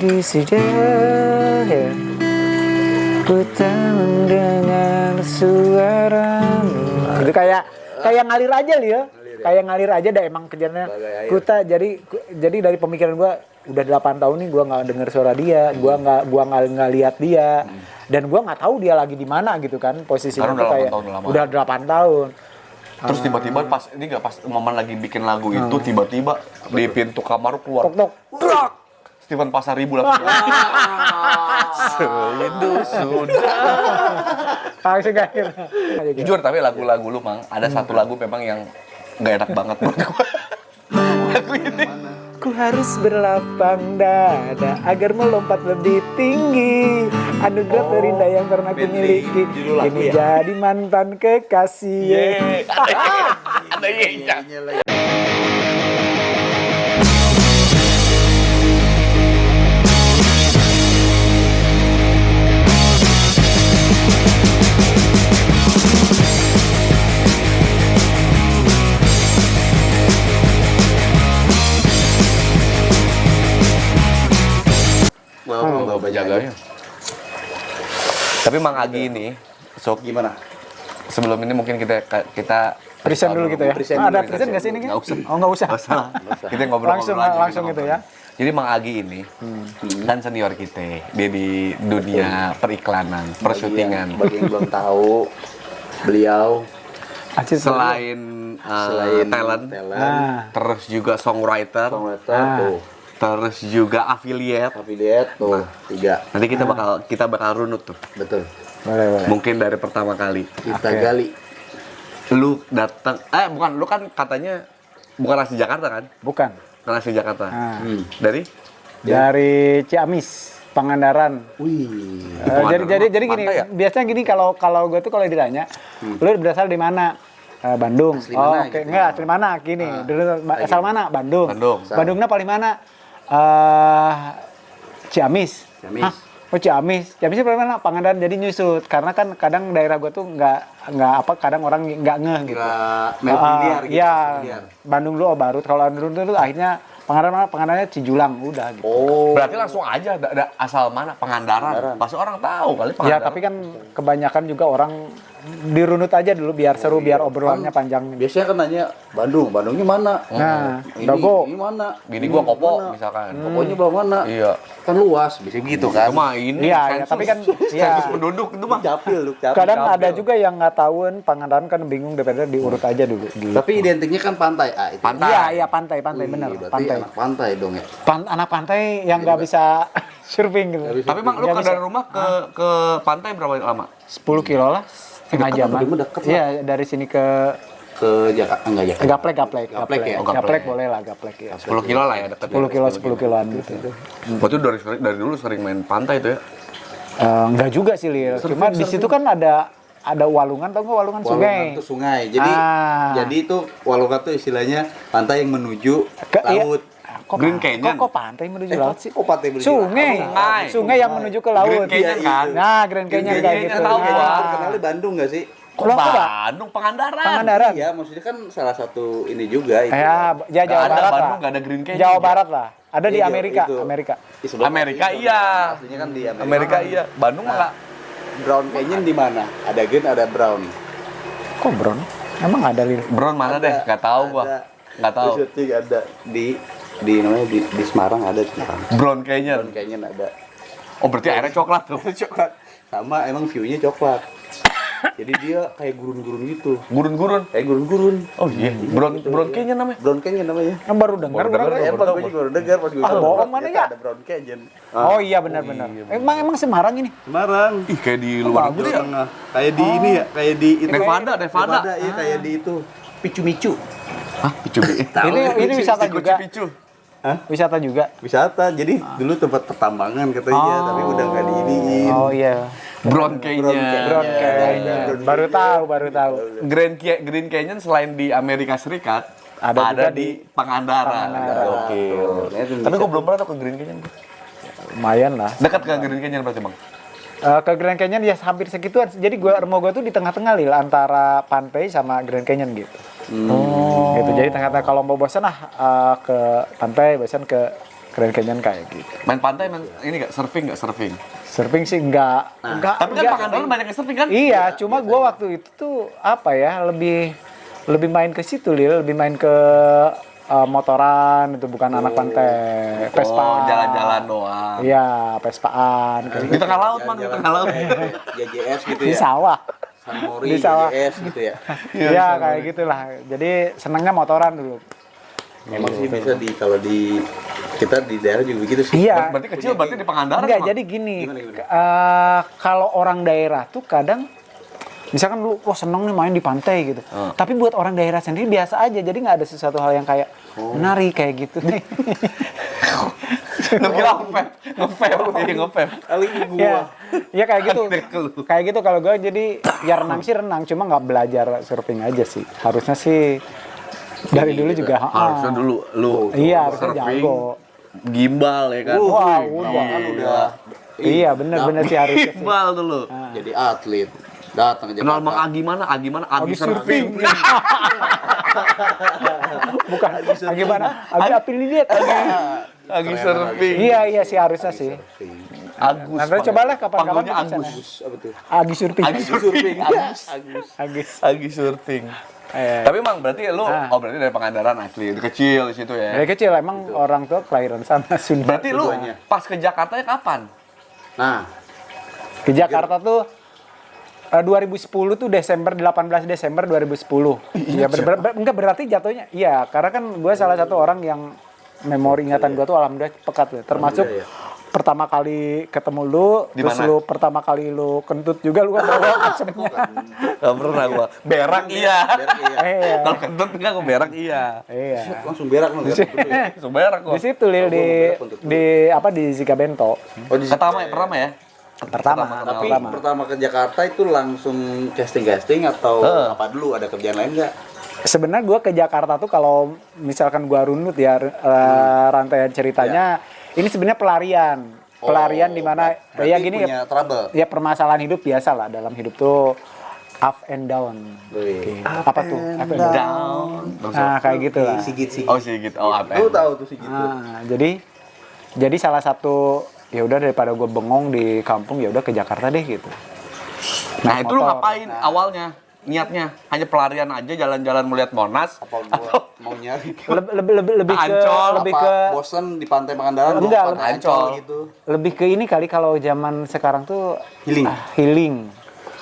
di sini, ku tak mendengar suaramu. Itu kayak ngalir aja li ya. Kayak ngalir aja dah emang kerjanya. Kuta jadi dari pemikiran gue udah 8 tahun nih gue nggak dengar suara dia, gue nggak lihat dia, dan gue nggak tahu dia lagi di mana gitu kan posisinya tuh kayak udah 8 tahun. Terus tiba-tiba pas momen lagi bikin lagu itu tiba-tiba di pintu kamar keluar Tok. Steven Pasaribu langsung. Seindu sudah. Langsung akhir. Jujur tapi lagu-lagu lu Mang, ada satu lagu memang yang nggak enak banget buat gue. Lagu ini. Ku harus berlapang dada agar melompat lebih tinggi. Anugerah terindah yang pernah ku miliki. Ini jadi mantan kekasih. Ada ye-nya. Nggak berjaganya. Tapi Mang Agi ini, Gimana? sebelum ini mungkin kita Present dulu gitu ya. Ada present nggak sih ini? Nggak usah. Oh nggak usah. Kita ngobrol Langsung gitu ya. Jadi Mang Agi ini kan senior kita, dia di dunia periklanan, persyutingan. Bagi yang belum tahu, beliau Selain talent, terus juga songwriter, tuh, terus juga affiliate. tuh, 3. Nanti kita bakal runut tuh. Betul. Boleh. Mungkin dari pertama kali. Kita gali. Lu datang, lu kan katanya bukan asli Jakarta kan? Bukan. Bukan asli Jakarta. Dari Ciamis, Pangandaran. Wih. Jadi gini, Pantai ya? biasanya gini kalau gue tuh kalau ditanya, lu berasal di mana? Bandung. Asli mana Oke, gitu? enggak asli mana? Gini, dulu asal mana? Bandung. Bandung. Bandungnya paling mana? Ciamis. Ciamis. Hah? Oh Ciamis. Ciamisnya paling mana? Pangandaran. Jadi nyusut. Karena kan kadang daerah gue tuh kadang orang nggak ngeh gitu. Nggak familiar gitu. Iya. familiar. Bandung dulu baru. Kalau Bandung dulu akhirnya Pangandarannya Cijulang udah gitu. Oh. berarti langsung aja ada asal mana Pangandaran. Pasti orang tahu kali Ya Pangandaran. tapi kan kebanyakan juga orang dirunut aja dulu biar seru, biar obrolannya panjang. Biasanya kan nanya Bandungnya mana? Nah, ini, Dago. ini mana? Bini gua kopo mana? misalkan. Pokoknya bawa mana? Iya. Kan luas, bisa gitu kan? Cuma ini Iya, tapi kan ya sensus penduduk itu mah. Capil. kadang ada juga yang nggak tahuan Pangandaran kan bingung daripada diurut aja dulu. Tapi identiknya kan pantai. Itu. Pantai. Iya pantai benar Berarti pantai. anak pantai dong ya. Anak pantai yang nggak bisa surfing gitu. Tapi Mang lu Nggak dari bisa. rumah ke pantai berapa lama? 10 kilo lah, setengah Deket, jaman. deket lah. Iya dari sini ke Jakarta enggak ya? Gaplek Gaplek ya? Oh, Gaplek. Gaplek boleh lah Gaplek ya. 10 kilo lah ya deket. 10 kilo 10 kiloan gitu. Berarti dari dulu sering main pantai tuh ya? Enggak juga sih Lil. Cuma di situ kan ada walungan, tau nggak walungan sungai? Walungan itu sungai. Jadi itu walungan tuh istilahnya pantai yang menuju laut. Kok Green Canyon. Kok pantai menuju laut sih? Kok pantai menuju Sungai. Sungai. Sungai yang menuju ke laut. Green Canyon kan? Nah, Grand Canyon kayak gitu. tahu Canyon gua. terkenal di Bandung nggak sih? Kok Loh, kok, Pak? Bandung, Pangandaran. Pangandaran. Iya, maksudnya kan salah satu ini juga itu. Ya, Nggak Jawa ada Barat Bandung, lah. nggak ada Green Canyon. Jawa Barat lah. Ada di Iya, Amerika. itu. Amerika. Di sebelah Amerika itu. iya. Aslinya kan di Amerika. Amerika iya. Bandung mah nggak. Brown Canyon di mana? Ada green, ada brown. Kok Bron? Emang ada Lil? Brown mana deh? Nggak tahu gua. Ada. Nggak tahu. Di syuting ada di namanya di Semarang ada di Semarang. Brown Canyon. Brown Canyon ada. Oh berarti airnya coklat tuh. Coklat. Sama emang view-nya coklat. Jadi dia kayak gurun-gurun gitu. Gurun-gurun. Kayak gurun-gurun. Oh iya. Brown Canyon namanya. Brown Canyon namanya. Kan baru dengar Baru berapa? dengar. Emang gue juga baru dengar pas gue bohong mana ya? Ada Brown Canyon. Oh iya benar-benar. Emang Semarang ini? Semarang. Ih kayak di luar negeri ya. Tengah. Kayak di ini ya, kayak di itu. Nevada. Iya kayak di itu. Picu-micu. Hah? Picu-picu. Ini wisata juga. Picu. Wisata juga. Wisata. Jadi dulu tempat pertambangan katanya, tapi udah nggak diiniin. Oh iya. Brown Canyon. Brown Canyon. Baru tahu. Green Canyon selain di Amerika Serikat Ada juga di Pangandaran. Oke. Tapi gue belum pernah tuh ke Green Canyon. Lumayan lah. Dekat ke Green Canyon berarti Bang? Ke Grand Canyon ya hampir segituan. Jadi rumah gua tuh di tengah-tengah Lil, antara pantai sama Grand Canyon gitu. Gitu. Jadi tengah-tengah kalau mau bosan ke pantai, bosan ke Grand Canyon kayak gitu. Main pantai, main ini nggak surfing Surfing sih enggak. Tapi kan Pangandaran banyak yang surfing kan? Iya, cuma gua waktu itu tuh apa ya, lebih main ke situ, Lil, lebih main ke motoran, itu bukan anak pantai. Vespaan. Jalan-jalan doang. Iya, Vespaan. Kayak Di gitu. tengah laut, Bang, di tengah laut. JJS gitu Di ya. sawah. San Mori, Di sawah. JJS gitu ya. Iya, kayak gitulah. Jadi senangnya motoran dulu. Memang sih bisa kalau di kita di daerah juga begitu sih. Iya. Berarti kecil, berarti di Pangandaran. Enggak, Bang? jadi gini. Gimana? Kalau orang daerah tuh kadang misalkan lu seneng nih main di pantai gitu. Tapi buat orang daerah sendiri biasa aja. Jadi nggak ada sesuatu hal yang kayak menarik kayak gitu. Lu kira nge-vape. Kali gua. Ya, ya kayak gitu. Hampir keluar. Kayak gitu kalau gue jadi ya renang sih renang, cuma nggak belajar surfing aja sih. Harusnya sih dari dulu juga. Harusnya dulu lu Iya, harusnya surfing, jago. gimbal ya kan. Wah, udah. Iya, bener-bener sih harusnya sih. Gimbal dulu. Jadi atlet. Datang ke Kenal Jakarta. Mang Agi mana? Agi surfing. Bukan, gimana? Abi affiliate. Agi surfing. Iya sih harusnya sih. Agus. Nanti cobalah kapan-kapan Panggilnya ke sana. Agus. Apa tuh? Agi surfing. Agi surfing. Agus. Agi surfing. Tapi Mang berarti lu berarti dari Pangandaran asli, kecil di situ ya. Dari kecil emang orang tua kelahiran sana Sunda. Berarti lu pas ke Jakarta ya kapan? Nah, Ke Jakarta tuh 2010 tuh Desember, 18 Desember 2010. Iya, enggak berarti jatuhnya. Iya, karena kan gue salah satu orang yang memori ingatan gue tuh alhamdulillah pekat ya. Termasuk pertama kali ketemu lu, terus Dimana? lu pertama kali lu kentut juga lu kan bawa asemnya. Gak pernah gua. Berak iya. Iya. Kalau kentut enggak gua berak iya. Iya. langsung berak lu. Langsung berak gua. Di situ Lil di Zika Bento. Oh, di Pertama ya? Pertama. Tapi pertama ke Jakarta itu langsung casting atau apa dulu, ada kerjaan lain nggak? Sebenarnya gue ke Jakarta tuh kalau misalkan gue runut ya rantaian ceritanya, ini sebenarnya pelarian di mana ya gini punya trouble. ya permasalahan hidup biasa lah dalam hidup tuh up and down. Wih. Apa tuh? Up and down. Nah kayak gitu lah. Sigit. Oh sih gitu. Oh apa? Lu tahu tuh Sigit tuh. Nah, jadi salah satu ya udah daripada gue bengong di kampung ya udah ke Jakarta deh gitu. Nah itu lu motor. ngapain awalnya? Niatnya hanya pelarian aja, jalan-jalan melihat Monas. Apa gua mau nyari? Lebih ke Ancol, lebih Apa ke bosen di pantai Pangandaran? Enggak, Pantai Ancol gitu. lebih ke ini kali kalau zaman sekarang tuh Healing. Healing.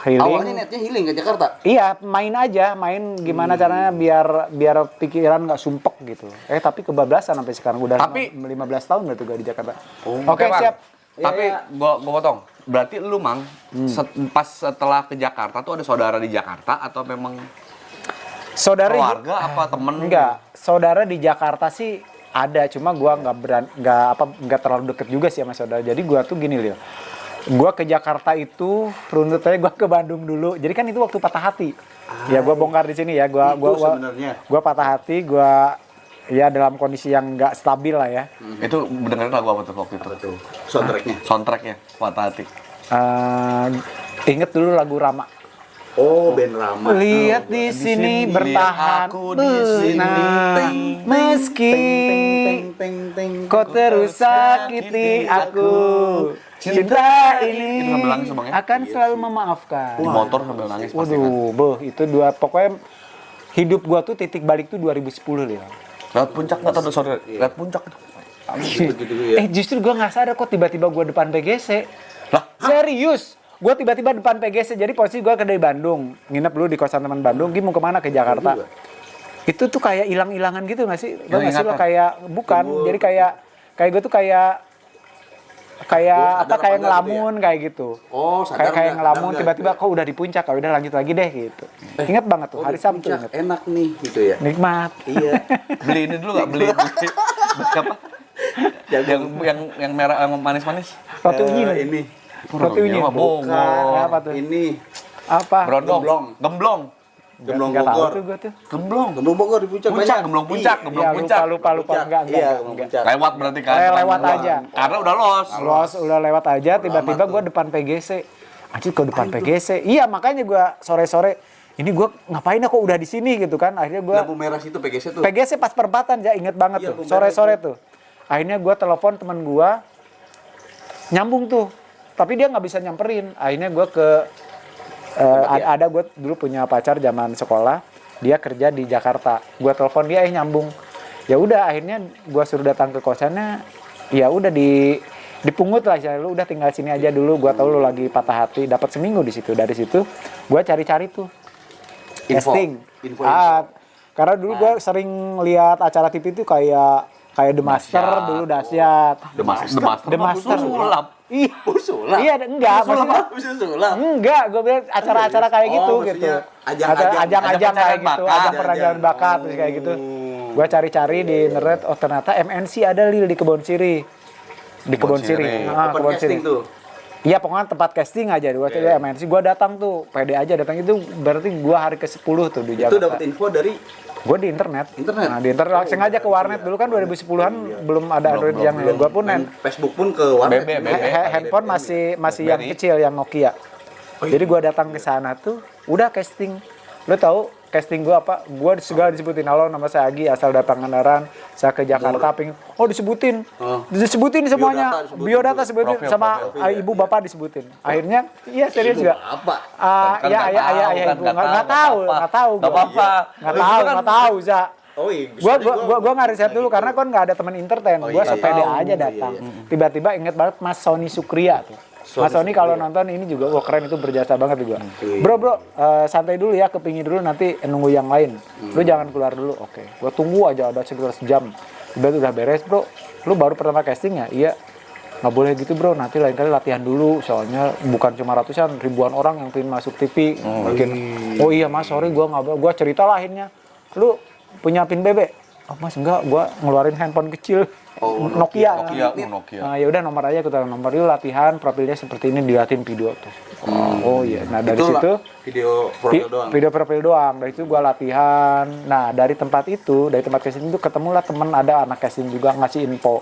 Awalnya niatnya healing ke Jakarta. Iya, main aja, main gimana caranya biar pikiran nggak sumpek gitu. Tapi kebablasan sampai sekarang udah Tapi- 15 tahun udah tuh gua di Jakarta. Oke, Oke, Bang. siap. Tapi gua potong. Berarti lu Mang pas setelah ke Jakarta tuh ada saudara di Jakarta atau memang Saudara keluarga apa temen? enggak, saudara di Jakarta sih ada, cuma gua nggak terlalu deket juga sih sama saudara. Jadi gua tuh gini, Lil. Gua ke Jakarta itu runtutnya gua ke Bandung dulu. Jadi kan itu waktu patah hati. Ya gua bongkar di sini ya. Gua sebenarnya. gua patah hati, ya dalam kondisi yang nggak stabil lah ya. Itu dengerin lagu apa tuh waktu itu? Betul. Soundtracknya. Soundtracknya Patah Hati. Ingat dulu lagu Rama. Oh, band Rama. Lihat di sini bertahan aku di sini. benang, meski kau terus sakiti aku. Cinta Itu sambil nangis, ini Bang, ya? akan selalu memaafkan. Di motor sambil nangis pasti kan. Waduh, itu pokoknya hidup gua tuh titik balik tuh 2010 ya. Lewat puncak nggak tahu sorry. Lewat puncak. Gitu ya. Justru gua nggak sadar kok tiba-tiba gua depan PGC. Lah, Serius, gua tiba-tiba depan PGC. Jadi posisi gua ke dari Bandung, nginep dulu di kosan teman Bandung. Gini mau kemana ke Jakarta? Itu tuh kayak hilang-hilangan gitu nggak sih? Lo nggak sih lo Hilang-ingatan. kayak bukan? Jadi kayak gue tuh kayak kayak ngelamun kayak gitu. Oh, sadar Kayak nggak? ngelamun Sadar tiba-tiba nggak? kok udah di puncak, udah lanjut lagi deh gitu. Ingat banget tuh hari Sabtu Puncak, inget. enak nih gitu ya. Nikmat. Iya. beli ini dulu nggak beli apa? yang merah yang manis-manis. Roti unyi. Ini. Roti unyi. Mah bohong. Apa tuh? Ini Apa? Gemblong. Gemblong. Gemblong Nggak tahu Bogor. tuh gua tuh. Gemblong. Gemblong Bogor di puncak Puncak, banyak. gemblong puncak, Iya. gemblong Iya, puncak. lupa. Enggak. Iya, gemblong puncak. Lewat berarti kan. Lewat aja. Karena udah los. Udah lewat aja, tiba-tiba gue depan PGC. Anjir kok depan PGC? Iya makanya gue sore-sore, ini gue ngapain kok udah di sini gitu kan. Akhirnya gue Lampu merah situ PGC tuh. PGC pas perempatan ya inget banget Iya, tuh, lampu sore-sore merah tuh. Akhirnya gue telepon teman gue, nyambung tuh. Tapi dia nggak bisa nyamperin. Akhirnya gue ke ada gue dulu punya pacar zaman sekolah, dia kerja di Jakarta. Gue telepon dia, nyambung. Ya udah, akhirnya gue suruh datang ke kosannya. Ya udah dipungut lah, lu udah tinggal sini aja dulu. Gue tahu lu lagi patah hati. Dapat seminggu di situ. Dari situ gue cari-cari tuh casting. Info. Karena dulu gue sering lihat acara TV itu kayak The Master dulu, dahsyat. The Master. Sulap. Iya, enggak, maksudnya enggak, gue bilang acara-acara kayak gitu. Ajang-ajang kayak gitu, ajang peragaan bakat terus kayak gitu. Gue cari-cari di internet, oh ternyata MNC ada di Kebon Siri. Di Kebon Siri. Kebon Siri tuh. Iya, pokoknya tempat casting aja. Gue cari MNC, gue datang tuh, pede aja datang itu berarti gue hari ke-10 tuh di Jakarta. Itu dapat info dari gue di internet. Nah, di internet sengaja ke warnet dulu kan 2010-an belum ada Android yang gue pun Facebook pun ke warnet. Handphone masih yang kecil, yang Nokia. Jadi gue datang ke sana tuh udah casting. Lo tahu casting gue apa? Gue segala disebutin. Halo, nama saya Agi, asal dari Pangandaran. Saya ke Jakarta. Disebutin. Disebutin semuanya. Biodata sebutin sama ibu bapak disebutin. Akhirnya, iya serius juga. Ibu nggak tahu. Nggak tahu, Za. Gue nggak riset dulu karena kan nggak ada teman entertain. Gue sepede aja datang. Tiba-tiba inget banget Mas Sony Sukria tuh. Mas Sony kalau nonton ini juga, keren, itu berjasa banget juga. Bro, santai dulu ya, kepingin dulu, nanti nunggu yang lain. Lu jangan keluar dulu, oke. Gua tunggu aja, ada sekitar sejam. Udah beres, bro. Lu baru pertama casting ya? Iya. Nggak boleh gitu, bro. Nanti lain kali latihan dulu. Soalnya bukan cuma ratusan, ribuan orang yang pengen masuk TV. Oh iya mas, sorry, gua cerita lah akhirnya. Lu punya pin BB? Oh mas, enggak, gua ngeluarin handphone kecil. Nokia. Nah, ya udah nomor aja, kita nomor dulu, latihan profilnya seperti ini, dilihatin video tuh. Oh iya. Nah, dari situ video profil doang. Dari itu gua latihan. Nah, dari tempat casting itu ketemulah teman, ada anak casting juga ngasih info.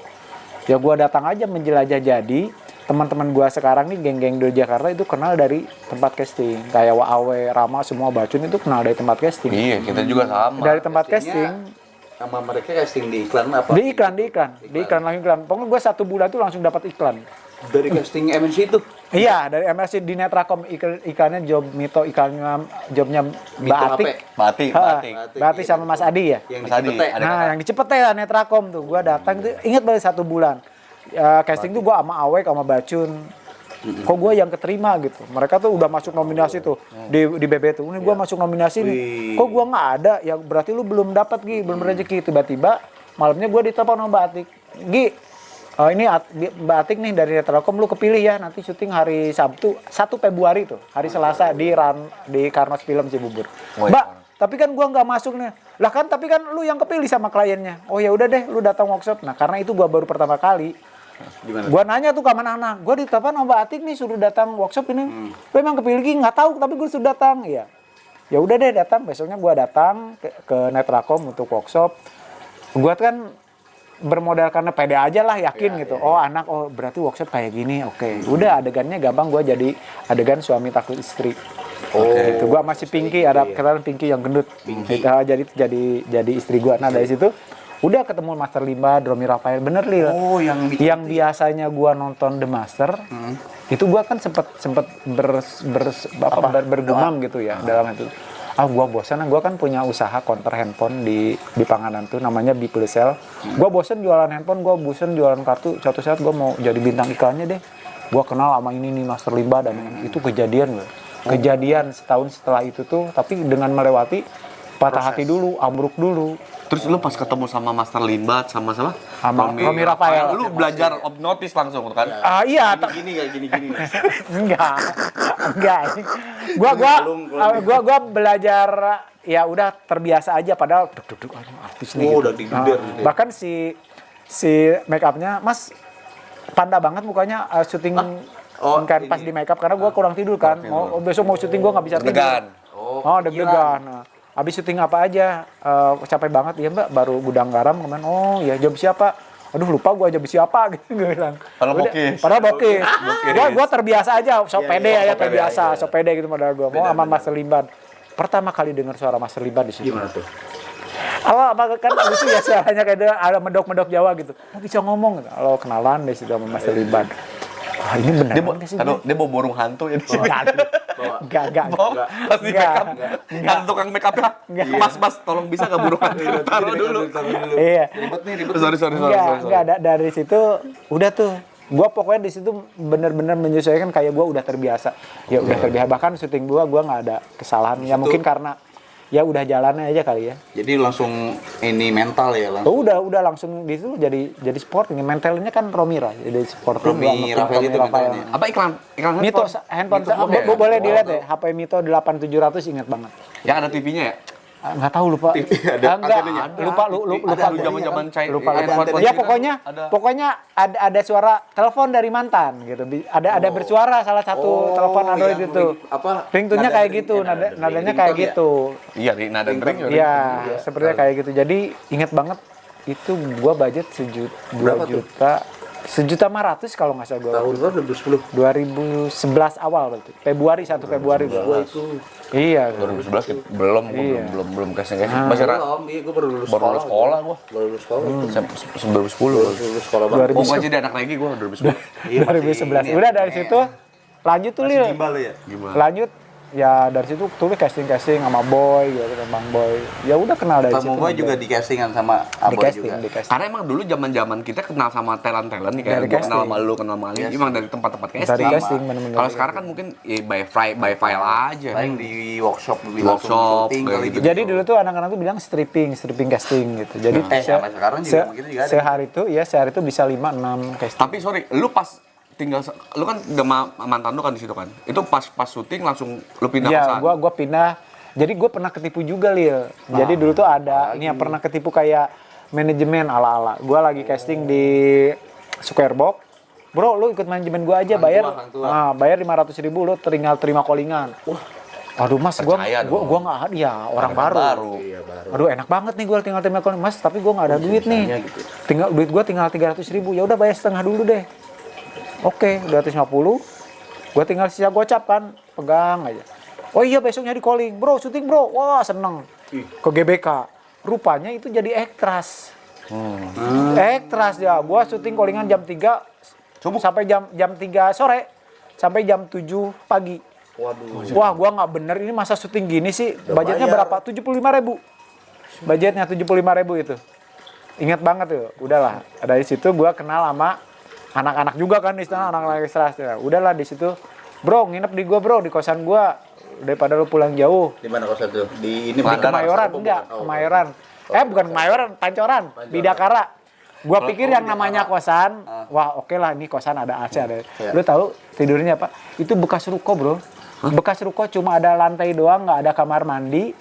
Ya gua datang aja menjelajah. Jadi teman-teman gua sekarang nih, geng-geng di Jakarta itu kenal dari tempat casting. Kayak Awe, Rama, semua Bacun itu kenal dari tempat casting. Iya, kita juga sama. Dari tempat casting. Sama mereka casting di iklan apa? Di iklan. Pokoknya gue 1 bulan tuh langsung dapat iklan. Dari casting MNC itu? Iya, dari MNC di Netrakom, iklannya job Mito, jobnya Mbak Atik. Mbak Atik sama Mas Adi ya? Yang Mas Adi. Nah, yang di Cepete lah, Netrakom tuh. Gue datang tuh, ingat banget 1 bulan. Casting tuh gue sama Awek, sama Bacun. Kok gue yang keterima gitu. Mereka tuh udah masuk nominasi tuh di BB tuh. Ini gue masuk nominasi nih. Kok gue nggak ada? Ya berarti lu belum dapat, Gi, belum rezeki. Tiba-tiba malamnya gue ditelepon sama Mbak Atik. Gi, ini Mbak Atik nih dari Telkom, lu kepilih ya nanti syuting hari Sabtu 1 Februari tuh, hari Selasa di Karnos Film Cibubur. Mbak, tapi kan gue nggak masuk nih. Lah kan, tapi kan lu yang kepilih sama kliennya. Oh ya udah deh, lu datang workshop. Nah karena itu gue baru pertama kali. Gua nanya tuh ke anak-anak, gua ditelepon sama Mbak Atik nih suruh datang workshop ini. Lu emang kepilih Gi? Nggak tahu, tapi gua suruh datang. Iya. Ya udah deh datang. Besoknya gua datang ke Netrakom untuk workshop. Gua kan bermodal karena pede aja lah, yakin gitu. Oh berarti workshop kayak gini. Oke. Udah, adegannya gampang, gua jadi adegan suami takut istri. Gitu. Gua masih Pinky, ada kenalan Pinky yang gendut. Jadi istri gua. Nah dari situ udah ketemu Master Limba, Romi Rafael, bener Lil. Yang biasanya gua nonton The Master, itu gua kan sempet bergumam gitu ya dalam itu. Gua bosan, gua kan punya usaha counter handphone di Panganan tuh, namanya Bipulsel. Gua bosan jualan handphone, gua bosan jualan kartu. Suatu saat gua mau jadi bintang iklannya deh. Gua kenal sama ini nih Master Limba dan itu kejadian. Kejadian setahun setelah itu tuh, tapi dengan melewati patah hati dulu, ambruk dulu. Terus lu pas ketemu sama Master Limbat sama Romi Rafael, lu belajar obnotis langsung kan? Iya. Gini. Enggak. Gua belajar, ya udah terbiasa aja, padahal duduk artis nih. Udah digeder. Bahkan si make upnya, Mas panda banget mukanya, syuting kan pas di make up karena gua kurang tidur kan. Besok mau syuting gua nggak bisa tidur. Deg-degan. Habis syuting apa aja, capek banget ya Mbak, baru Gudang Garam kemarin. Oh ya, job siapa? Aduh lupa gue job siapa gitu gue bilang. Padahal bokeh. Gue terbiasa aja, sok pede ya, terbiasa, sok pede gitu modal gue. Mau sama Master Limban. Pertama kali dengar suara Master Limban di sini. Gimana tuh? apa kan itu ya suaranya kayak ada medok-medok Jawa gitu. Oh bisa ngomong gitu. Kalau kenalan deh situ sama Mas Liban. Wah ini benar nggak sih? Dia bawa burung hantu ya di sini. Enggak. Pas di make up, kan tukang make up ya. Mas, tolong bisa nggak burung hantu taruh dulu. Iya. Ribet. Sorry. Enggak dari situ udah tuh. Gua pokoknya di situ benar-benar menyesuaikan kayak gua udah terbiasa. Ya udah terbiasa bahkan syuting gua nggak ada kesalahan. Ya mungkin karena ya udah jalannya aja kali ya. Jadi langsung ini mental ya langsung. Oh, udah langsung di situ jadi sport. Mentalnya kan Romira jadi sport. Romi Rafael itu mentalnya. Apa iklan Mito handphone boleh dilihat ya. HP Mito 8700 ingat banget. Yang ada TV-nya ya? Nggak tahu lupa. Enggak. Lupa Zaman-zaman cair. lupa. Ya pokoknya ada suara telepon dari mantan gitu. Ada bersuara salah satu telepon Android itu. Ringtone-nya kayak gitu, nadanya kayak gitu. Iya, nada ring. Iya, sepertinya kayak gitu. Jadi ingat banget itu gua budget 2 juta 1.500.000 kalau nggak salah gua. Tahun berapa? 2010. 2011 awal berarti. 1 Februari gua. Iya. 2011 gitu. Belum casting. Masih Iya, gue baru lulus sekolah gua. Baru lulus sekolah. 2010. Lulus sekolah banget. Oh, gua jadi anak lagi gua 2010. 2011. Udah dari situ lanjut tuh Lil. Gimbal ya? Lanjut ya dari situ tuh casting sama Boy gitu kan Bang Boy. Ya udah kenal dari situ. Bang Boy juga di castingan sama di Aboy casting. juga. Karena emang dulu zaman kita kenal sama talent nih kayak Dari gua kenal casting. sama lu, kenal sama Ali, emang dari tempat-tempat casting. Dari casting bener-bener. Kalau sekarang kan mungkin ya by file aja. Paling di workshop Workshop, kali gitu. gitu. Jadi dulu tuh anak-anak tuh bilang stripping casting gitu. Jadi sampai sekarang juga begitu juga ada. sehari itu bisa 5-6 casting. Tapi sorry, lu pas lu kan udah mantan lu kan di situ kan. Itu pas syuting langsung lu pindah Iya, kosan. gua pindah. Jadi gua pernah ketipu juga, Lil. Jadi dulu tuh ada ini yang pernah ketipu kayak manajemen ala-ala. Gua lagi casting di Squarebox. Bro, lu ikut manajemen gua aja, bayar 500.000 lu tinggal terima callingan. Aduh Mas, gua nggak ada ya orang baru. Iya, baru. Aduh enak banget nih gua tinggal terima callingan, Mas. Tapi gua nggak ada duit nih. Duit gua tinggal 300.000. Ya udah bayar setengah dulu deh. Oke, 250. Gua tinggal sisa gocap kan, pegang aja. Oh iya besoknya di calling, bro, syuting bro. Wah seneng. Ke GBK. Rupanya itu jadi extras. Extras ya. Gua syuting callingan jam 3 subuh sampai jam 3 sore sampai jam 7 pagi. Waduh. Wah, gua nggak bener ini masa syuting gini sih. Budgetnya berapa? 75.000. Budgetnya 75.000 itu. Ingat banget tuh. Udahlah. Dari situ gua kenal sama anak-anak juga kan di sana, anak-anak ekstra. Udahlah di situ. Bro, nginep di gua, Bro, di kosan gua. Daripada lu pulang jauh. Di mana kosan tuh? Di ini Kemayoran, enggak, Kemayoran. Bukan Kemayoran, Pancoran, Bidakara. Gua pikir yang namanya kosan, wah oke lah ini kosan ada AC ada. Lu tahu tidurnya apa? Itu bekas ruko, Bro. Bekas ruko cuma ada lantai doang, nggak ada kamar mandi.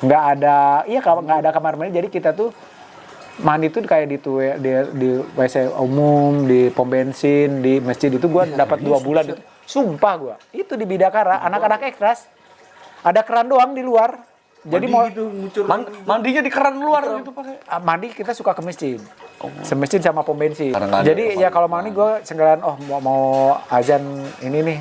Nggak ada kamar mandi. Jadi kita tuh mandi tuh kayak di WC umum, di pom bensin, di masjid itu gua dapat 2 bulan itu. Sumpah gua. Itu di Bidakara, anak-anak ekstras. Ada keran doang di luar. Jadi mau mandinya di keran luar gitu pakai. Mandi kita suka ke masjid. Semasjid sama pom bensin. Jadi ya kalau mandi gua sekalian mau azan ini nih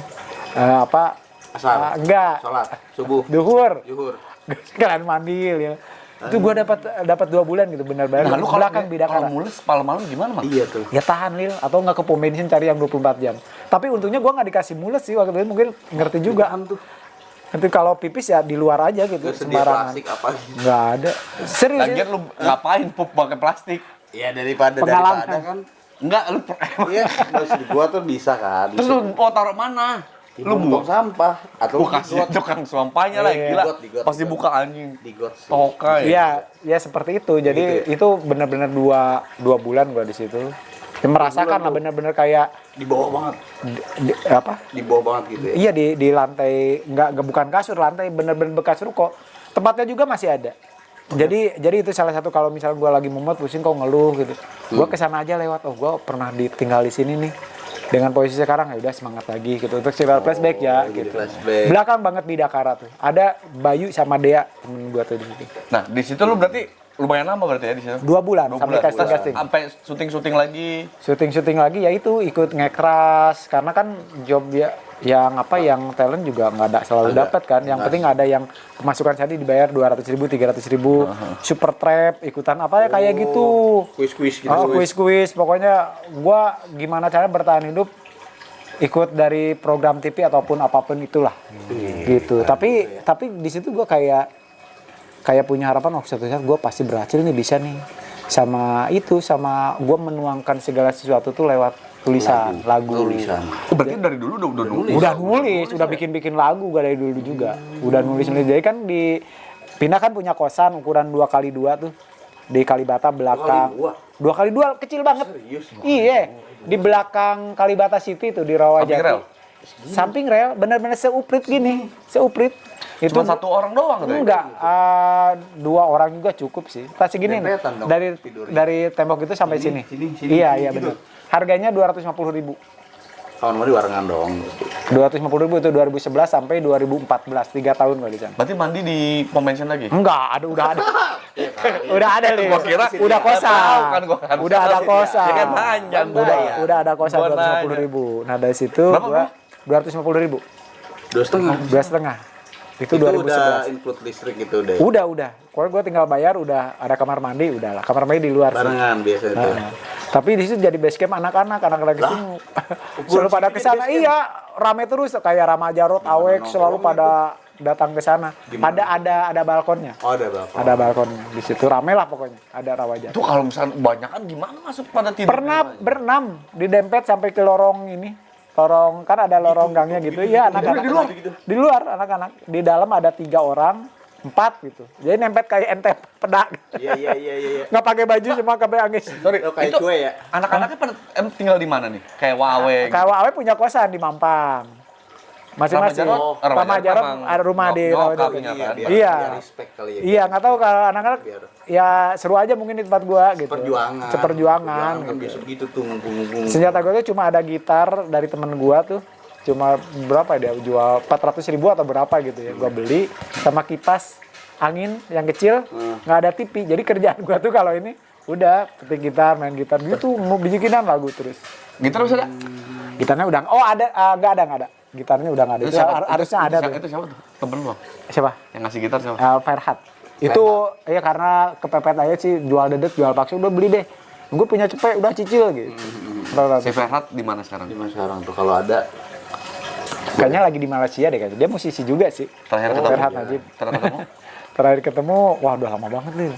asar. Enggak. Salat subuh. Duhur. Zuhur. Sekalian mandi ya. Itu gua dapat 2 bulan gitu benar-benar. Nah, lu kalau belakang Bidakara. Kalau mules malam-malam gimana, Mang? Iya tuh. Ya tahan Lil atau nggak ke pom bensin cari yang 24 jam. Tapi untungnya gua nggak dikasih mules sih waktu itu mungkin ngerti juga. Nanti kalau pipis ya di luar aja gitu sembarangan. Plastik apa? Nggak ada. Serius. Lagian lu ngapain pup pakai plastik? Ya daripada Pengalaman. kan. Enggak, lu Iya, maksud gua tuh bisa kan. terus lu mau taruh mana? Lu buang sampah atau Gua kasih tukang sampahnya lah, gila. Di got. Pas dibuka anjing. di got sih. Toka ya. Iya, ya seperti itu. Jadi itu benar-benar dua bulan gua di situ. Ya, merasakan lah benar-benar kayak Di bawah banget. Di bawah banget gitu ya. Iya di lantai nggak bukan kasur, lantai benar-benar bekas ruko. Tempatnya juga masih ada. Jadi itu salah satu kalau misalnya gua lagi mumet pusing kok ngeluh gitu. Gua kesana aja lewat. Oh gua pernah ditinggal di sini nih. Dengan posisi sekarang ya udah semangat lagi gitu. Untuk cerita flashback ya gitu. Flashback. Belakang banget di Dakara tuh. Ada Bayu sama Dea temen gua tuh di situ. Nah, di situ lu berarti lumayan lama berarti ya di situ. 2 bulan sampai casting. Sampai syuting lagi. Syuting lagi ya itu ikut ngekras karena kan job ya yang talent juga nggak ada selalu dapat kan. Yang penting ada yang pemasukan sehari dibayar 200.000, 300.000, super trap, ikutan apa ya kayak gitu. Kuis-kuis gitu. Kuis-kuis. Pokoknya gua gimana caranya bertahan hidup ikut dari program TV ataupun apapun itulah. Gitu. Tapi di situ gua kayak punya harapan suatu saat gua pasti berhasil nih, bisa nih. Sama gua menuangkan segala sesuatu tuh lewat tulisan lagu. Berarti dari dulu udah nulis. Udah nulis, udah bikin lagu gak dari dulu juga. Udah nulis. Jadi kan Pindah kan punya kosan ukuran 2x2 tuh di Kalibata belakang. 2x2 kecil banget. Serius? Iya, di belakang Kalibata City tuh di Rawajati. Samping rel, benar-benar seuprit gini, seuprit. Itu Cuma satu orang doang tuh. enggak, 2 orang juga cukup sih. Tas segini nih. Dempetan dong tidurnya. Dari tembok itu sampai sini. Iya gitu. benar. Harganya 250.000. Kawan mandi barengan dong. 250.000 itu 2011 sampai 2014, 3 tahun kali di sana. Berarti mandi di pom bensin lagi? Enggak, udah ada. Udah ada nih. Gua kira udah kosan. tahu kan gua kan. Udah ada kosan. Ya kan panjang Udah ada kosan Gua 250.000. Nah, dari situ Berapa, gua 250.000. 2,5. Itu 2011. Udah include listrik gitu udah. Udah. Kalau gue tinggal bayar, udah ada kamar mandi, udah lah. Kamar mandi di luar. Barengan biasa itu. Tapi di situ jadi base camp anak-anak itu selalu pada ke sana. Iya, rame terus kayak Rama Jarot, Awek selalu pada datang ke sana. Ada balkonnya. Oh, ada balkon. Ada balkonnya. Di situ rame lah pokoknya. Ada Rawajati. Itu kalau misalnya banyakan gimana masuk pada tidur? Pernah berenam didempet sampai ke lorong ini. Lorong kan ada lorong gangnya gitu. Iya, anak-anak di luar anak-anak. Di dalam ada 3 orang, 4 gitu. Jadi nempet kayak ente pedak. Iya. Nggak pakai baju cuma kayak angis. Sorry, Oh, kayak itu kue ya? anak-anaknya pada tinggal di mana nih? Kayak Wawe. Kalau Awe punya kosan di Mampang. Masing-masing. Rama Jarot ada rumah di Rawajati. Iya. Biar respect kali ya. Iya, nggak tahu kalau anak-anak ya seru aja mungkin di tempat gua gitu. Seperjuangan Kan gitu. biasa gitu tuh ngumpul-ngumpul. Senjata gua tuh cuma ada gitar dari temen gua tuh. Cuma berapa dia jual 400.000 atau berapa gitu ya. Gua beli sama kipas angin yang kecil, nggak ada TV. Jadi kerjaan gua tuh kalau ini udah petik gitar, main gitar gitu, mau bikinan lagu terus. Gitar bisa ada? Gitarnya udah nggak ada. Gitarnya udah nggak ada. Itu harusnya ada tuh. Itu siapa tuh? Temen lo? Siapa? Yang ngasih gitar siapa? Ferhat. Itu ya karena kepepet aja sih, jual dedet, jual paksa, udah beli deh. Gue punya cepet, udah cicil gitu. Si Ferhat di mana sekarang? Di mana sekarang tuh kalau ada Kayaknya lagi di Malaysia deh kayaknya. Dia musisi juga sih. Terakhir ketemu? Ferhat Najib. Terakhir ketemu, wah udah lama banget nih.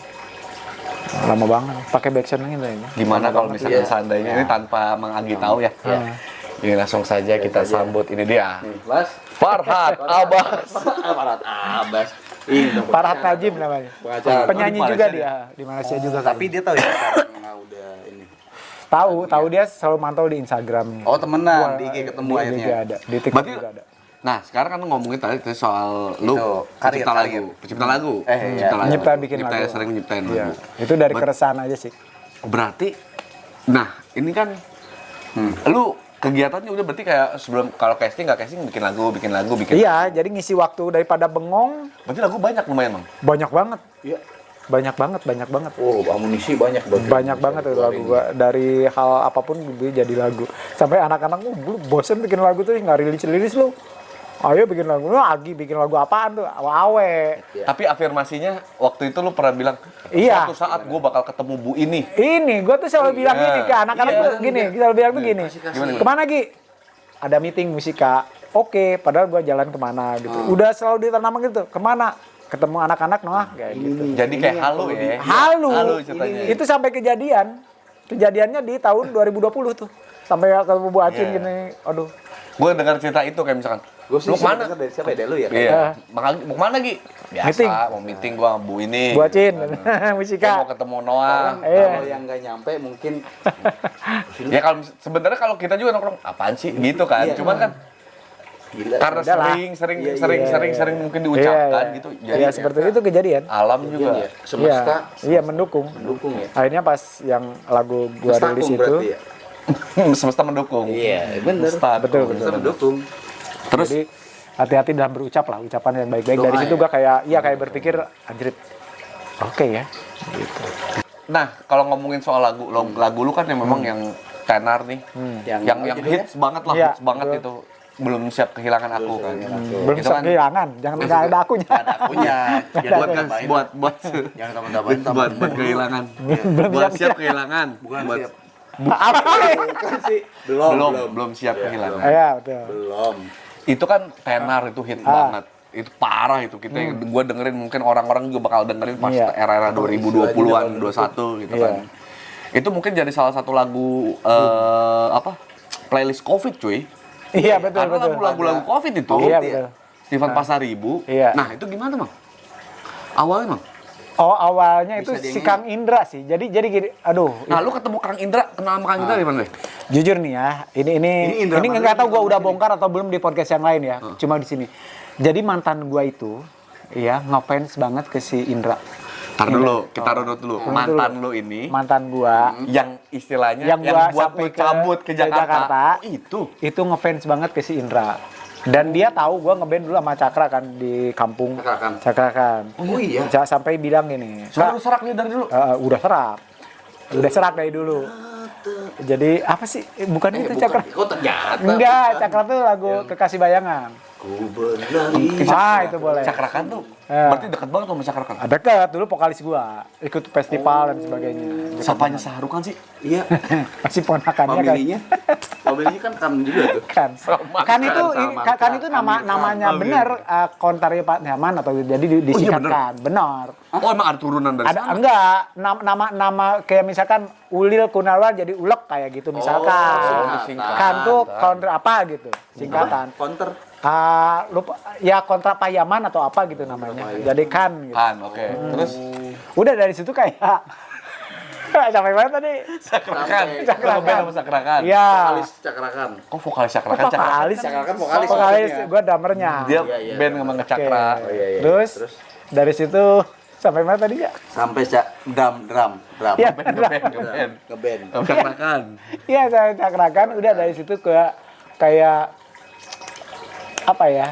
Lama banget. Pakai backsound gitu ini. Gimana kalau misalnya seandainya ini tanpa Mang Agi tahu ya? Ini langsung saja kita sambut, ini dia. Mas Farhat Abbas. Farhat Najib namanya. pengacara. Penyanyi di juga Malaysia dia. Di Malaysia juga. Tapi dia tahu ya sekarang udah ini. Tahu dia selalu mantau di Instagram. Oh, temenan di IG ketemu Di akhirnya. IG ada. Di TikTok Berarti- juga ada. Nah, sekarang kan lu ngomongin tadi soal lu Itu, karir. pencipta lagu. Iya. Bikin lagu. Sering nyiptain Iya. lagu. Itu dari keresahan aja sih. Berarti, nah ini kan, lu kegiatannya udah berarti kayak sebelum kalau casting nggak casting bikin lagu. Iya, jadi ngisi waktu daripada bengong Berarti lagu banyak lumayan Bang. banyak banget. Iya. Banyak banget. Oh, amunisi banyak banget. Banyak banget tuh lagu gua. Dari hal apapun gue jadi lagu. Sampai anak-anak lu bosen bikin lagu tuh nggak rilis lu. Ayo bikin lagu. Lu Agi bikin lagu apaan tuh? Awe. Iya. Tapi afirmasinya waktu itu lu pernah bilang, Iya. suatu saat gue bakal ketemu Bu ini. Ini gue tuh selalu bilang gini ke anak-anak tuh gini, kita selalu bilang tuh gini. Gimana? Kemana Gi? Ada meeting musika. Oke, padahal gue jalan kemana gitu. Udah selalu ditanam gitu. Kemana? Ketemu anak-anak Noah kayak gitu. Jadi kayak halu ya. Halu. ceritanya. Itu sampai kejadian. Kejadiannya di tahun 2020 tuh. Sampai ketemu Bu Acin gini. Aduh. Gue dengar cerita itu kayak misalkan, Gue sih lu kemana? dari siapa ya? Dari lu ya? Iya. Mau kemana Gi? Biasa, Meeting. mau meeting gua sama Bu ini. Bu Acin. Gua mau Musika. ketemu Noah. Iya. Kalau yang nggak nyampe mungkin Ya kalau sebenarnya kalau kita juga nongkrong apaan sih gitu kan. Iya. Cuman kan gila. karena Udahlah. sering mungkin diucapkan gitu. Iya, seperti itu kejadian. Alam juga. Ya, semesta Iya, mendukung. mendukung ya. Akhirnya pas yang lagu gua Mestakung rilis itu, berarti ya? Semesta mendukung. Iya, bener. Betul. Semesta mendukung. Terus jadi hati-hati dalam berucap lah, ucapan yang baik-baik. Doa Dari situ ya? gua kayak berpikir anjrit. Oke ya. Gitu. nah, kalau ngomongin soal lagu, lagu lu kan yang memang yang tenar nih. Yang Yang hits banget lah, Iya, hits banget betul. itu. belum siap kehilangan aku kan. Belum Itu kan kehilangan, jangan nggak ada akunya. Ada akunya. Jangan buat tambahin. buat Jangan tambahin. buat kehilangan. Belum Buat siap. siap kehilangan. Bukan Buat siap. Apa sih? Bukan sih. belum siap kehilangan. Iya betul. Belum. Itu kan tenar, itu hit banget. Itu parah itu. Gua dengerin, mungkin orang-orang juga bakal dengerin pas Iya. era-era 2020-an, 21 gitu kan. Itu mungkin jadi salah satu lagu playlist Covid cuy. Iya betul Karena betul. lagu-lagu Covid itu. Iya betul. Steven Pasaribu. Iya. Nah, itu gimana, Mang? Awalnya, Mang? Oh awalnya itu Bisa si dia Kang Indra sih. Jadi gini, aduh. Nah, lu ketemu Kang Indra, kenal sama Kang Indra di mana deh? Jujur nih ya, ini Indra mana nggak tahu nih? gue udah bongkar atau belum di podcast yang lain ya. Cuma di sini. Jadi mantan gue itu, ya ngefans banget ke si Indra. Ntar dulu, kita runut dulu. Mantan lu ini, Mantan gue, yang istilahnya yang gua buat sampai lu cabut ke Jakarta, itu ngefans banget ke si Indra. Dan dia tahu gue ngeband dulu sama Cakra kan di kampung. Cakrakan. Cakrakan. Oh iya. Sampai bilang gini. Suara lu serak nih dari dulu. Udah serak. Udah serak dari dulu. Jadi apa sih? Bukan itu Cakra. Kok ternyata. Enggak, Cakra tuh lagu Kekasih Bayangan. Ku berlari. Itu boleh. Cakrakan tuh, Ya. berarti deket banget sama Cakrakan. Deket dulu vokalis gua, ikut festival dan sebagainya. Sapanya Saharukan sih. Iya. Masih ponakannya kan. Familinya. Familinya kan juga tuh. Kan. Sama Kan itu sama kan itu Amir namanya Khan. bener Kontari Pak Nyaman atau jadi disingkatkan. Benar. Oh, emang ada turunan dari Ada sana? enggak nama kayak misalkan Ulil Kunarwan jadi Ulek kayak gitu misalkan. disingkat. Kan tuh counter apa gitu, singkatan. Counter. Lupa ya kontra Payaman atau apa gitu namanya. Jadi kan gitu. Kan, oke. Terus Udah dari situ kayak sampai mana tadi? Cakrakan. Cakrakan. Ngeband sama Cakrakan. Iya. Vokalis Cakrakan. Kok vokalis Cakrakan? Vokalis. Cakrakan vokalis. Vokalis maksudnya. gue drummernya. Dia Iya. band sama ngecakra. Oke. Oh, iya. Terus Terus? dari situ sampai mana tadi ya? Sampai drum. Iya, Ngeband. Ngeband. Sama Cakrakan. Iya, saya cakrakan. Udah dari situ kayak apa ya?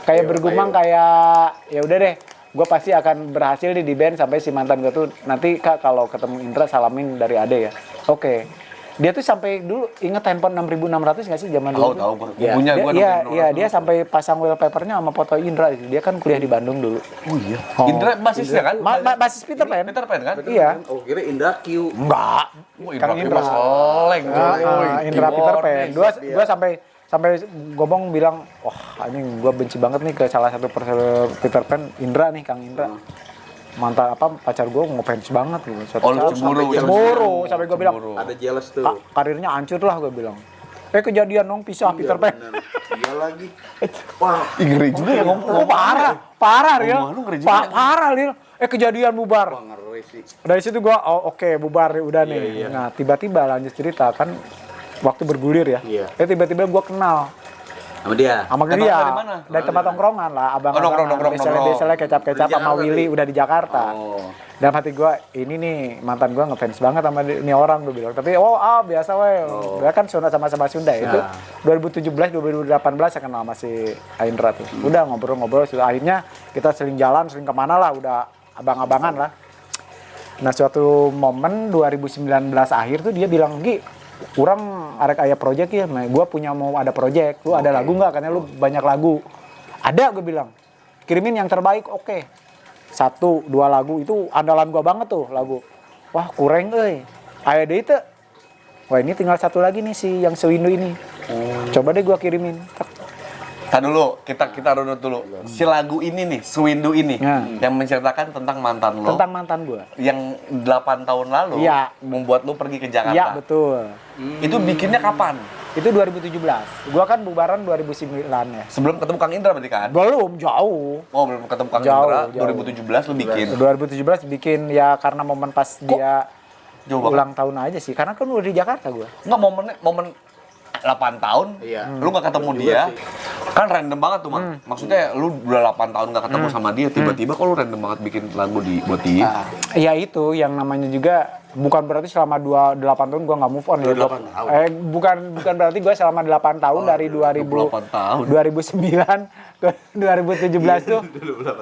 Kayak bergumang kayak ya udah deh. Gue pasti akan berhasil di band sampai si mantan gue tuh nanti Kak kalau ketemu Indra salamin dari Ade ya. Oke. Dia tuh sampai dulu inget handphone 6.600 nggak sih zaman dulu? Tahu gua. Iya, Punya gua Iya, dia sampai pasang wallpapernya sama foto Indra. Dia kan kuliah di Bandung dulu. Oh iya. Indra basisnya kan? Basis Peter Pan. Peter Pan kan? Iya. Oh, kira Indra Q. Enggak. Oh, Kang Indra Indra. Soleng. Indra Peter Pan. Gua sampai gomong bilang, wah anjing gua benci banget nih ke salah satu personel Peter Pan, Indra nih, Kang Indra. Mantan pacar gua ngefans banget gitu. Suatu Oh, lu saat cemburu. sampai gua bilang, Ada jealous tuh. karirnya hancur lah gua bilang. Kejadian dong pisah Peter Pan. Bener. Iya lagi. Wah. Ih, ngeri juga ya ngomong. Oh, parah Ril. Omongan lu ngeri juga ya. Parah Ril. Kejadian bubar. Wah, ngeri sih. Dari situ gua oke, bubar udah nih. Nah, tiba-tiba lanjut cerita kan waktu bergulir ya. Iya. Tiba-tiba gua kenal Sama dia. sama Kenal dia dari mana? dari tempat tongkrongan lah, nongkrong. Biasanya kecap-kecap Di sama Jakarta Willy tuh. udah di Jakarta. Oh. Dalam hati gua ini nih mantan gua ngefans banget sama ini orang gua bilang. Tapi biasa weh. Dia kan sama-sama Sunda itu. 2017 2018 saya kenal sama si Indra tuh. Udah ngobrol-ngobrol sudah akhirnya kita sering jalan, sering kemana lah, udah abang-abangan lah. Nah, suatu momen 2019 akhir tuh dia bilang, "Gi, kurang arek aya project ya, gue punya mau ada project, lu ada lagu nggak? Karena lu banyak lagu." Ada, gue bilang, kirimin yang terbaik, oke. 1, 2 lagu itu andalan gue banget tuh lagu. Wah kurang aya deui teu. Wah ini tinggal 1 lagi nih si yang sewindu ini. Coba deh gue kirimin. Tadi dulu, kita runut dulu. Si lagu ini nih, Sewindu ini, Ya. yang menceritakan tentang mantan lo. Tentang mantan gue. Yang 8 tahun lalu, Iya. membuat lo pergi ke Jakarta. Iya betul. Itu bikinnya kapan? Itu 2017. Gue kan bubaran 2009 ya. Sebelum ketemu Kang Indra berarti kan? Belum, jauh. Oh, belum ketemu Kang Jauh, Indra, jauh. 2017 lo bikin. 2017 bikin ya karena momen pas dia Jauh banget. ulang tahun aja sih. Karena kan udah di Jakarta gue. Enggak, momen 8 tahun, Iya. lu nggak ketemu Juga dia, sih. kan random banget tuh, Mang. Maksudnya lu udah 8 tahun nggak ketemu sama dia, tiba-tiba kok lu random banget bikin lagu buat dia. Ya itu yang namanya juga bukan berarti selama 8 tahun gue nggak move on ya. 28 tahun. Bukan berarti gue selama 8 tahun dari 28 tahun. 2009 ke 2017 tuh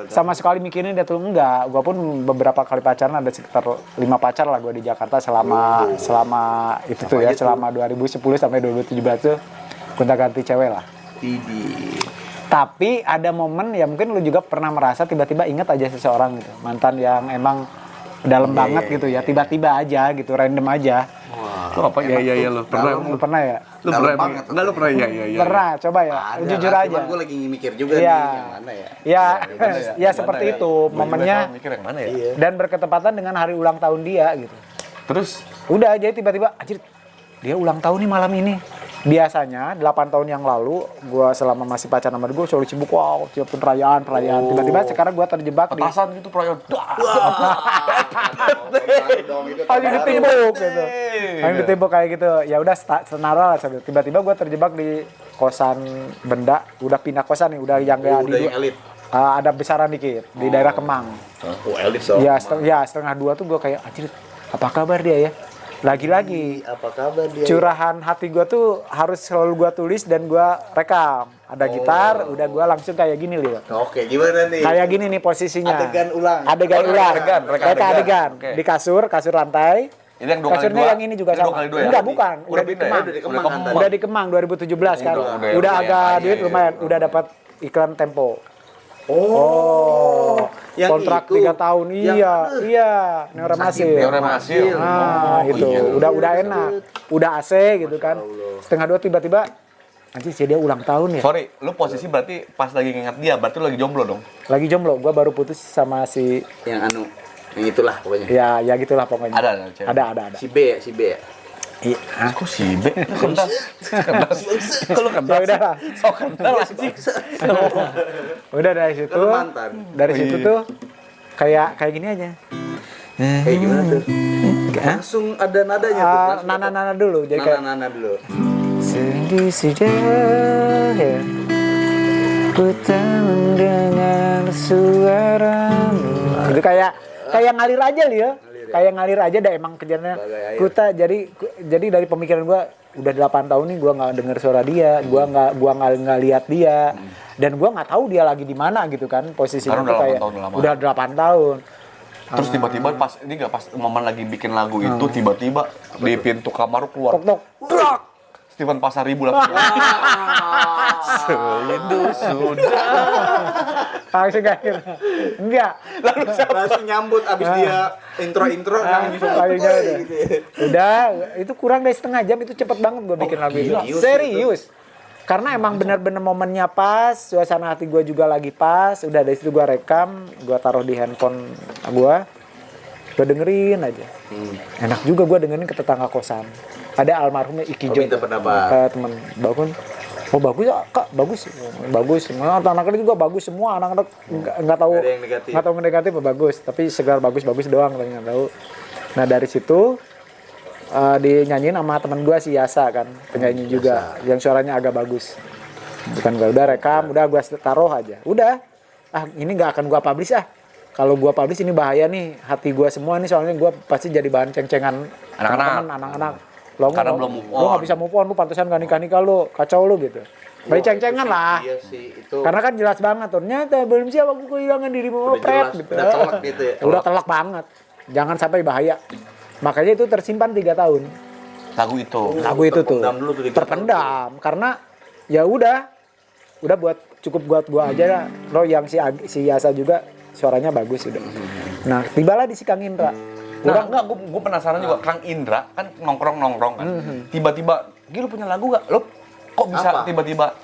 sama sekali mikirin dia tuh enggak. Gue pun beberapa kali pacaran, ada sekitar 5 pacar lah gue di Jakarta selama itu tuh ya, selama 2010 sampai 2017 tuh gonta-ganti cewek lah. Tidih. Tapi ada momen ya mungkin lu juga pernah merasa tiba-tiba inget aja seseorang gitu. Mantan yang emang dalam banget gitu ya, tiba-tiba aja gitu, random aja. Wah. Lu apa? Iya, lu pernah. Lu pernah ya? Lu Dalam pernah? banget, Enggak lu pernah? Iya. Pernah, coba ya. Ada Jujur lah, aja. cuman gue lagi mikir juga Iya. nih yang mana ya. Ya, Gimana ya seperti Gimana itu Gua juga momennya sama mikir yang mana ya? Iya. dan berketepatan dengan hari ulang tahun dia gitu. Terus Udah jadi tiba-tiba anjir dia ulang tahun nih malam ini. Biasanya 8 tahun yang lalu gua selama masih pacaran sama dia gua selalu sibuk siapin perayaan. Tiba-tiba sekarang gua terjebak di petasan gitu perayaan. Hanya ditimbuk gitu. Hanya ditimbuk kayak gitu. Ya udah senara lah sambil. Tiba-tiba gua terjebak di kosan benda, udah pindah kosan nih, udah yang kayak Udah yang elit. ada besaran dikit di daerah Kemang. Oh, elit dong. Ya, setengah dua tuh gua kayak anjir apa kabar dia ya? Lagi-lagi Apa kabar dia? curahan hati gua tuh harus selalu gua tulis dan gua rekam. Ada gitar, udah gua langsung kayak gini lihat. Oke, gimana nih? Kayak gini nih posisinya. Adegan ulang. Adegan ulang. reka Reka adegan. Oke. Di kasur lantai. Ini yang 2 kali 2. Kasurnya yang ini juga Ini sama. 2 kali 2 ya? Enggak, bukan. Udah di pindah ya? Kemang. Udah di Kemang kan tadi. Udah di Kemang 2017 kan. Udah agak duit lumayan. Udah dapat iklan Tempo. Oh. Yang Kontrak itu. 3 tahun. Yang- Iya. Neuramasil. Neuramasil. Nah, itu. iya. Udah enak. Udah AC gitu kan. Setengah dua tiba-tiba anjir sih dia ulang tahun ya. Sorry, lu posisi berarti pas lagi nginget dia, berarti lu lagi jomblo dong? Lagi jomblo. Gua baru putus sama si Yang itulah pokoknya. ya gitulah pokoknya. Ada cewek. Ada. Si B ya. Iya. Kok si B? Kenal. Kok lu kenal? Ya udah lah. So kenal anjing. Udah dari situ. Kan mantan. Dari situ tuh kayak gini aja. Kayak gimana tuh? Hah? Langsung ada nadanya tuh. Langsung Nana dulu. Jadi kayak Nana dulu. sedih sudah ya. Ku tak mendengar suaramu. Itu kayak ngalir aja li ya. Kayak ngalir aja dah emang kerjanya. Bagai air. Ku tak jadi dari pemikiran gua udah 8 tahun nih gua nggak denger suara dia, gua nggak lihat dia. Dan gua nggak tahu dia lagi di mana gitu kan posisinya Karena tuh udah kayak 8 tahun lama. udah 8 tahun. Terus tiba-tiba pas ini enggak pas momen lagi bikin lagu itu tiba-tiba di pintu kamar lu keluar. Tok tok. Brak! Steven Pasaribu langsung. Seindu sudah. Langsung kayak gitu. Enggak. Langsung nyambut abis dia intro nangis. Lagunya udah itu kurang dari setengah jam itu cepet banget gue bikin lagu itu. serius Serius. Karena emang bener-bener momennya pas, suasana hati gue juga lagi pas. Udah dari situ gue rekam, gue taruh di handphone gue dengerin aja. Enak juga gue dengerin ke tetangga kosan. Ada almarhumnya Iki Oh, Jo, minta pendapat. temen Bakun. Oh bagus ya kak, bagus. Anak-anaknya juga bagus semua, anak-anak nggak tahu Nggak ada yang negatif. nggak tahu negatif bagus, tapi segar bagus doang, tapi nggak tahu. Nah dari situ dinyanyiin sama teman gue si Yasa kan, penyanyi juga, yang suaranya agak bagus. Bukan gue udah rekam, udah gue taruh aja, udah. Ini nggak akan gue publish Kalau gue publish ini bahaya nih, hati gue semua nih soalnya gue pasti jadi bahan ceng-cengan anak-anak. Karena belum move on. Lu nggak bisa move on, lu pantesan gak nikah lu, kacau lu gitu. Bayi ceng-cengan lah. Iya sih, itu Karena kan jelas banget, ternyata belum siap aku kehilangan dirimu, udah pret jelas, gitu. udah telak gitu ya. Udah telak banget. Jangan sampai bahaya. Makanya itu tersimpan 3 tahun. Lagu itu. Lagu itu tuh. Terpendam dulu tuh 3 tahun. Terpendam karena ya udah cukup buat gua aja. Lo yang si Yasa juga suaranya bagus udah. Nah, tibalah di si Kang Indra. Nah, enggak, gue penasaran juga. Kang Indra kan nongkrong kan. Tiba-tiba, Gi lu punya lagu gak? Lo kok bisa Apa? tiba-tiba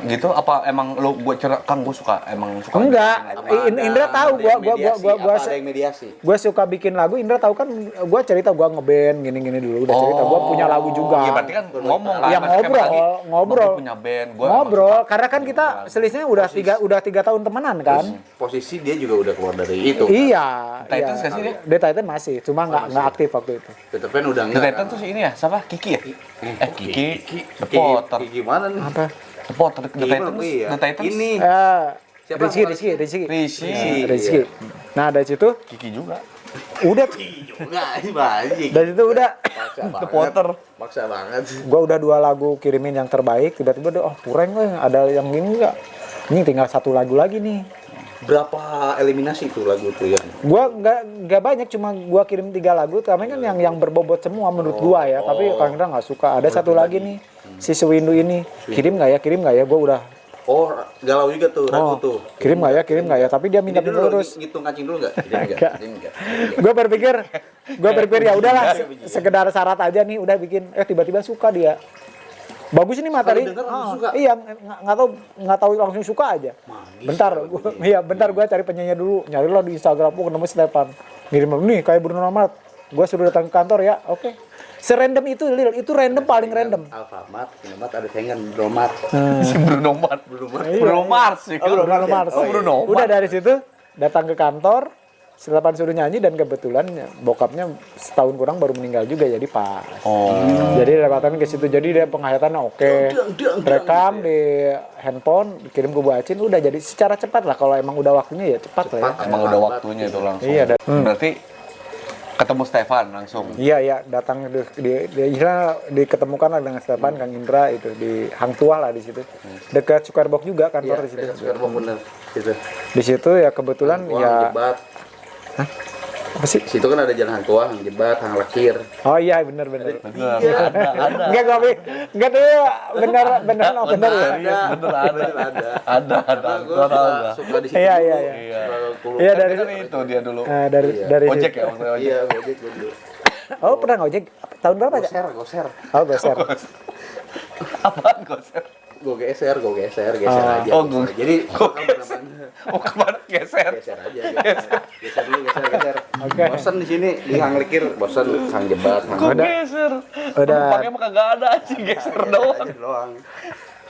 gitu? Apa emang lo gue Kang gue suka Enggak, Indra tahu gua ada yang mediasi. gue suka bikin lagu. Indra tahu kan gue cerita gue ngeband gini dulu udah cerita gue punya lagu juga. Iya berarti kan ngomong kan. Ya Maksudnya kayak ngobrol. Gua punya band, gua Ngobrol karena kan kita selisihnya udah 3 tahun temenan kan. Posisi dia juga udah keluar dari itu. Iya. Titans nggak sih dia? The Titan masih, cuma nggak aktif waktu itu. Tetep kan udah The enggak. Titan tuh si ini ya, siapa? Kiki ya? Kiki. The Kiki Potter. gimana nih? Apa? The Potter, The Iya, Titans. iya. The Titans. Ini Siapa? Rizky. Rishi. Nah dari situ Kiki juga. udah enggak banjir. dari situ udah The Potter. Maksa banget. gue udah 2 lagu kirimin yang terbaik, tiba-tiba ada kurang ada yang ini enggak, ini tinggal 1 lagu lagi nih. berapa eliminasi tuh lagu tuh yang Gua nggak banyak, cuma gua kirim 3 lagu, tapi kan yang berbobot semua menurut gua ya. Tapi Kang Indra nggak suka. Ada satu lagi nih, si Sewindu ini. Kirim nggak ya? Gua udah. Oh, galau juga tuh, ragu tuh. Kirim nggak ya? Tapi dia minta Ini dulu terus. ngitung kancing dulu enggak? Enggak. Gue berpikir ya udahlah, sekedar syarat aja nih, udah bikin. Tiba-tiba suka dia. Bagus ini materi. Sekali denger langsung suka. Iya, nggak tahu langsung suka aja. Bentar gue cari penyanyi dulu. Nyarilah di Instagram, ketemu Stefan. Ngirim nih kayak Bruno Mars. Gue suruh datang ke kantor ya, oke. Serandom itu, Lil. Itu random, paling random. Alfamart, Alfamart ada saingan Bruno Mars. Si Bruno Mars. Bruno Mars sih. Bruno Mars. Bruno Mars. Udah dari situ datang ke kantor, Stefan suruh nyanyi dan kebetulan bokapnya setahun kurang baru meninggal juga, jadi pas. Jadi lewatan ke situ, jadi dia penghayatan oke. Rekam di handphone, dikirim ke Bu Acin, udah jadi secara cepat lah. Kalau emang udah waktunya ya cepat lah ya. Emang udah waktunya itu langsung. Iya, Berarti ketemu Stefan langsung. Iya, datang diketemukan lah dengan Stefan, Kang Indra itu di Hang Tuah lah di situ. Dekat Sukarbok juga kantor di situ. Sukarbok bener. Situ. Di situ ya kebetulan ya. Jebat. Apa sih? Situ kan ada jalan Hang Tuah, Hang Jebat, Hang Lekir. Oh iya benar. Bener. Iya. Ada. Enggak tuh benar ya. Bener ada. Gua tahu enggak. Suka di situ. Iya. Iya Dari itu dia dulu. Dari Ojek situ. ya waktu ojek. Iya, ojek dulu. Oh, pernah ngojek tahun berapa aja? Goser. Oh, geser. Apaan goser? Gue geser aja. Oh, gue. Jadi Kemana geser? geser aja. Geser dulu. Oke. Bosan di sini di Hang Lekir, bosan Hang Jebat, Hang Kok geser? Penumpangnya mah kagak ada aja, geser doang. doang.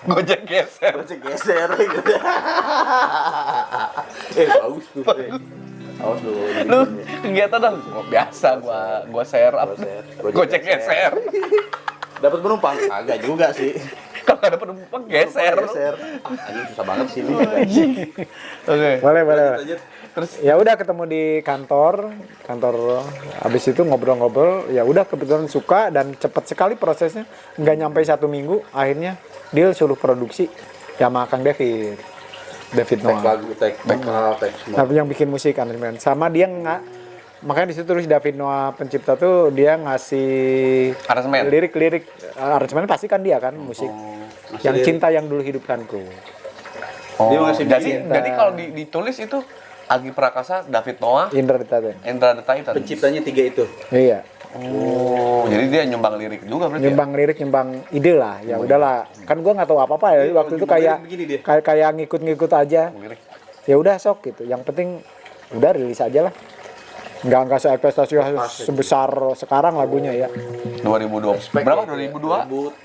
Gojek geser. Geser. Bagus tuh. Awas lu. Lu kegiatan dong? Biasa gua share up. Gojek geser. Dapat penumpang? Agak juga sih. Kalau ada penumpang geser. Anjing susah banget sih ini. Oke. Boleh. Terus Ya udah ketemu di kantor habis itu ngobrol-ngobrol, ya udah kebetulan suka dan cepat sekali prosesnya, nggak nyampe 1 minggu akhirnya dia suruh produksi sama Kang David Noah. Lagu, teks semua. Tapi yang bikin musik aransemen sama dia makanya di situ tulis David Noah pencipta tuh dia ngasih Aransemen. lirik aransemen pasti kan dia kan musik yang lirik. cinta yang dulu hidupkanku. Dia ngasih jadi kalau ditulis itu Agi Prakasa, David Noah, Indra Dita. Indra The Titan. Penciptanya 3 itu. Iya. Oh, jadi dia nyumbang lirik juga berarti. Nyumbang lirik, nyumbang ide lah. Ya udahlah. Kan gua nggak tahu apa-apa ya. Waktu itu kayak ngikut-ngikut aja. Lirik. Ya udah sok gitu. Yang penting udah rilis aja lah. Nggak ekspektasi sebesar sekarang lagunya ya. 2020. Berapa? 2002?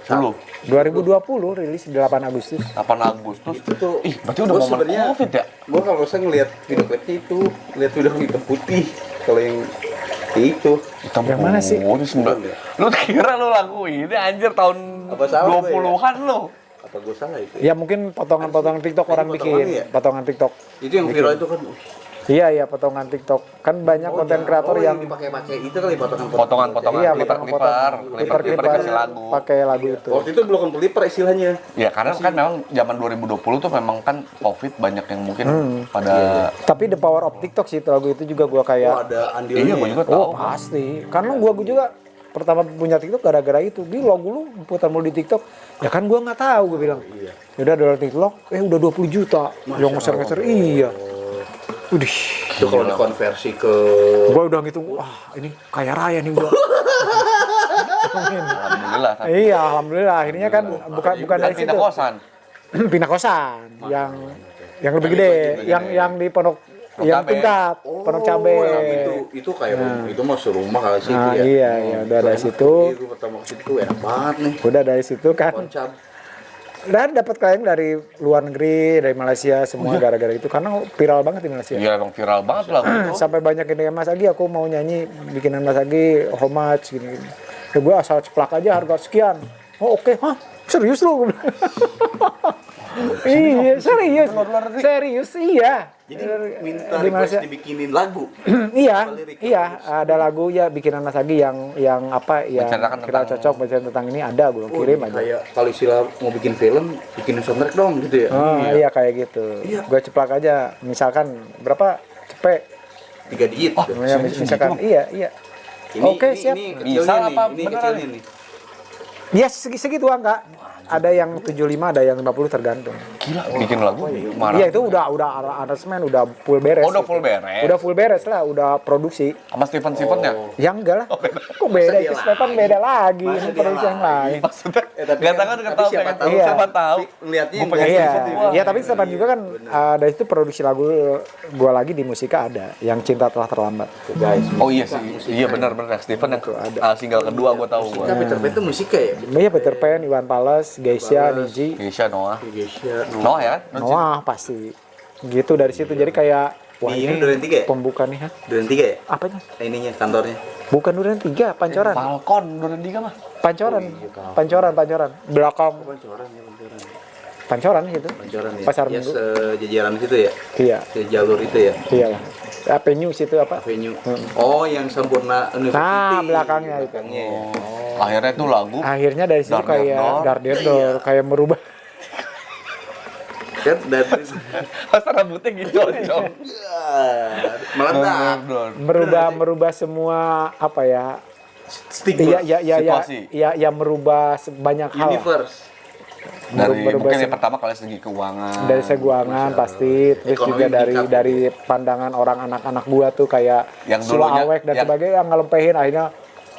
2020 rilis 8 Agustus. 8 Agustus. Itu tuh. Ih, berarti udah momen Covid ya? Gue kalau saya ngeliat video klipnya itu, lihat udah hitam putih. Kalau yang itu Yang mana sih? Lu kira lu lagu ini anjir tahun Apa salah 20-an lu? apa gue salah itu? Ya mungkin potongan-potongan TikTok orang bikin. Potongan TikTok. Itu yang viral itu kan. Iya, potongan TikTok. Kan banyak konten kreator yang dipakai itu kali Potongan-potongan iya, klipper kasih lagu. pakai lagu itu. Waktu itu belum pelipper istilahnya. Ya karena kan memang zaman 2020 tuh memang kan Covid banyak yang mungkin pada Tapi the power of TikTok sih itu lagu itu juga gua kayak Ada andilnya. iya gua juga tahu. oh pasti. Karena gua juga pertama punya TikTok gara-gara itu. Di lagu lu putar mulu di TikTok. Ya kan gua nggak tahu gua bilang. Yaudah download TikTok, udah 20 juta. Yang ngeser-ngeser iya. Udih. Itu kalau dikonversi ke Gua udah ngitung, wah ini kaya raya nih gua. Alhamdulillah. Iya, alhamdulillah. Akhirnya kan bukan dari situ. Pindah kosan. Pindah kosan yang lebih gede, yang di Pondok yang tingkat, Pondok Cabe. itu kayak itu mah serumah kali sih Nah, itu ya. iya, udah dari situ. Itu pertama ke situ enak banget nih. Udah dari situ kan. Koncab. Dan dapat klien dari luar negeri, dari Malaysia semua gara-gara itu karena viral banget di Malaysia. Iya emang viral banget lah itu. Sampai banyak yang Mas Agi aku mau nyanyi bikinan Mas Agi how much gini. Ya gue asal ceplak aja harga sekian. Oh oke, hah Serius lu? Gua bilang. Iya, serius. Serius, iya. Jadi minta Di request Malaysia. dibikinin lagu. Iya, lirik? iya, ada lagu ya bikinan Mas Agi yang apa yang Menceritakan kita tentang- cocok baca tentang ini ada, gue kirim aja. Kayak kalau istilah mau bikin film, bikin soundtrack dong gitu ya. Oh iya kayak gitu. Iya. Gue ceplak aja, misalkan berapa cepet. 3 digit. Ya, misalkan iya. Oke, siap. Ini Bisa kecilnya apa nih, ini beneran kecilnya nih? nih. Ya segitu Angka. Ada yang 75, ada yang 50 tergantung. Gila, bikin lagu marah. Iya itu udah arrangement, udah full beres. Oh, udah full beres. Udah full beres lah, udah produksi. Sama Steven-Stevennya. Ya enggak lah. Kok beda? Masa dia Itu Stefan beda lagi, Masa ini dia produksi yang lagi? lain. Maksudnya, Tapi nggak kan- tahu, nggak tapi tahu, siapa pengen tahu. Iya. siapa tahu. Ngeliatnya Gua pengen yang Iya, Steven Wah, iya tapi Stefan iya, juga kan dari itu produksi lagu gua lagi di Musika ada, yang Cinta Telah Terlambat. guys. Oh iya sih, iya benar-benar Steven yang single kedua gue tahu. Tapi Peter Pan itu musika ya? Iya Peter Pan, Iwan Fals, Geisha, Niji, Keisha, Noah. Indonesia. Noah ya kan? Noah pasti. Gitu dari situ jadi kayak wah Ini ini Duren 3 ya? pembuka nih ha. Duren 3 ya? Apanya? Ininya kantornya. Bukan Duren 3, Pancoran. Falcon, Duren 3 mah. Pancoran. Pancoran. Belakang Pancoran ya, pancoran. Pancoran itu. Pancoran ya. Pasar Ya Minggu. sejajaran situ ya. Iya, Sejalur itu ya. iyalah. Avenue situ apa? Avenue. Oh, yang Sempurna University. Nah, belakangnya itu. Belakangnya ya. Akhirnya tuh lagu Akhirnya dari situ Dar kayak Dor. Darderdor, kayak merubah Kan dari masa rambutnya gitu, Cong. meledak. merubah semua apa ya? Stigma. Situasi. Iya, merubah banyak hal. Universe. Dari Merubah mungkin yang sem- pertama kali segi keuangan. Dari keuangan pasti, terus Ekonomi juga dari meningkat. dari pandangan orang anak-anak gua tuh kayak Yang sula dulunya- awek dan yang- sebagainya yang ngelempehin akhirnya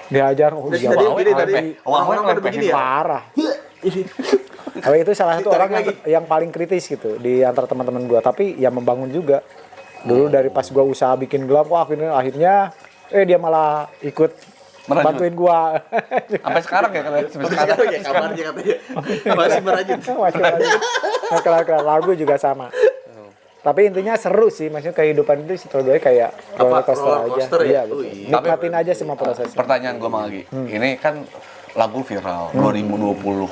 diajar oh Terus iya tadi awek, gini, awek. tadi Orang-orang pada ngelempehin begini ya? Parah. Awek itu salah satu Ditarik orang yang paling kritis gitu di antara teman-teman gua, tapi ya membangun juga. Dulu dari pas gua usaha bikin gelap, wah akhirnya dia malah ikut Merajut. bantuin gua. Sampai sekarang ya katanya. Sampai sekarang. Sekarang ya kabarnya katanya. Masih merajut. Masih lanjut. Nah, kelar lagu juga sama. Tapi intinya seru sih, maksudnya kehidupan itu sebetulnya kayak roller coaster roller aja. coaster ya? Iya, gitu. Wih. Nikmatin aja semua prosesnya. Pertanyaan gue lagi, ini kan lagu viral 2020,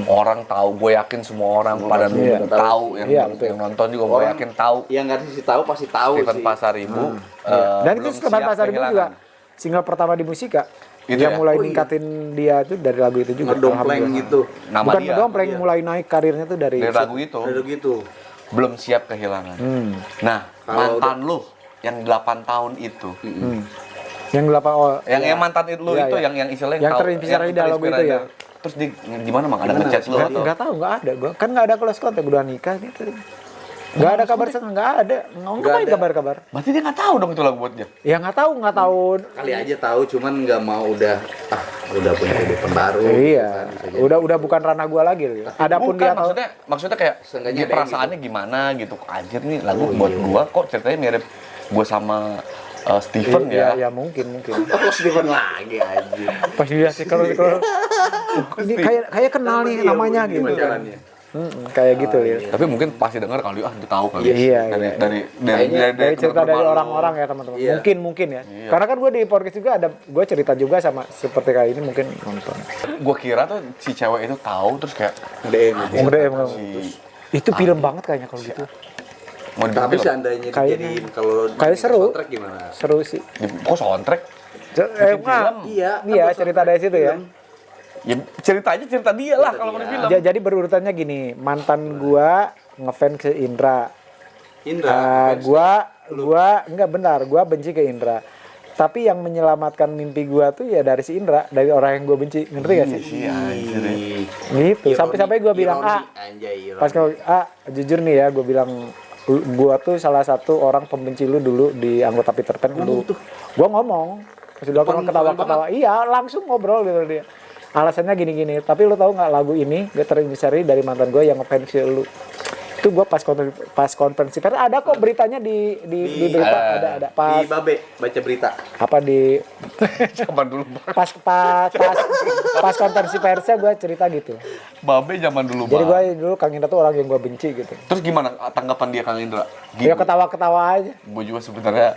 orang tahu, gue yakin semua orang pada Iya. tahu, yang, Iya, betul. yang nonton juga gue yakin tahu. Yang nggak sih tahu pasti tahu Steven sih. Pasaribu, Dan itu belum Steven siap Pasaribu juga kehilangan. single pertama di Musika. Gitu Dia ya? mulai Oh, iya. ningkatin dia tuh dari lagu itu juga. Ngedompleng Alhamdulillah. gitu. Nama Bukan dia, ngedompleng, Iya. mulai naik karirnya tuh dari dari situ. lagu itu, Ada gitu. belum siap kehilangan. Nah, Kalau mantan lu yang 8 tahun itu, Yang 8 yang mantan itu lu Iya, itu, iya. yang istilahnya Yang tahu- terinspirasi yang dari lagu itu terinspirasi ya? dari- Terus di gimana mang ada ngechat lu? atau- Enggak tahu, enggak ada. Gua kan enggak ada close contact, udah nikah gitu. Enggak ada kabar sama, enggak ada. Enggak ada ada. kabar-kabar. Berarti dia nggak tahu dong itu lagu buat dia. Ya enggak tahu. Kali aja tahu, cuman nggak mau udah punya kehidupan baru. Iya, gitu kan, bisa jadi. udah bukan ranah gua lagi. Adapun Bukan, dia tahu. maksudnya kayak Seenggaknya dia ada yang perasaannya gimana gitu. Anjir nih lagu buat gua kok ceritanya mirip gua sama Steven ya. Ya mungkin. Oh, Steven lagi aja. Pas dia sih kalau ini kayak kenal nih namanya gitu. Jalannya. Kayak gitu ya. Tapi mungkin pasti dengar kali dia tahu kali. Iya, dari iya. Dari cerita dari rumah lu. orang-orang ya teman-teman. Iya. Mungkin ya. Karena kan gue di podcast juga ada gue cerita juga sama seperti kayak ini mungkin nonton. Gua kira tuh si cewek itu tahu terus kayak DM. Udah si itu film banget kayaknya kalau gitu. mau Tapi dibilang seandainya Kayaknya- dijadiin kalau kayak seru. soundtrack gimana? Seru sih. kok soundtrack? Enggak. Iya. Iya, cerita dari situ ya. Ya ceritanya cerita dia lah kalau mau dibilang. Jadi berurutannya gini, mantan gua ngefans ke Indra. Indra. Gua enggak benar, gua benci ke Indra. Tapi yang menyelamatkan mimpi gua tuh ya dari si Indra, dari orang yang gua benci. Ngerti gak sih? Iya, anjir. Gitu. Sampai-sampai gua bilang, Anjay, pas kalau jujur nih ya, gua bilang gua tuh salah satu orang pembenci lu dulu di anggota Peter Pan dulu. Gua ngomong, pas udah ketawa-ketawa, iya langsung ngobrol gitu dia. Alasannya gini-gini, tapi lu tahu nggak lagu ini gue terinspirasi dari mantan gue yang ngefans lu. Itu gue pas konferensi pers ada kok beritanya di berita ada pas Di Babe baca berita. apa di Zaman dulu. pas konferensi persnya gue cerita gitu. Babe zaman dulu Jadi gue banget. dulu Kang Indra tuh orang yang gue benci gitu. Terus gimana tanggapan dia Kang Indra? Ya ketawa-ketawa aja. Gue juga sebenarnya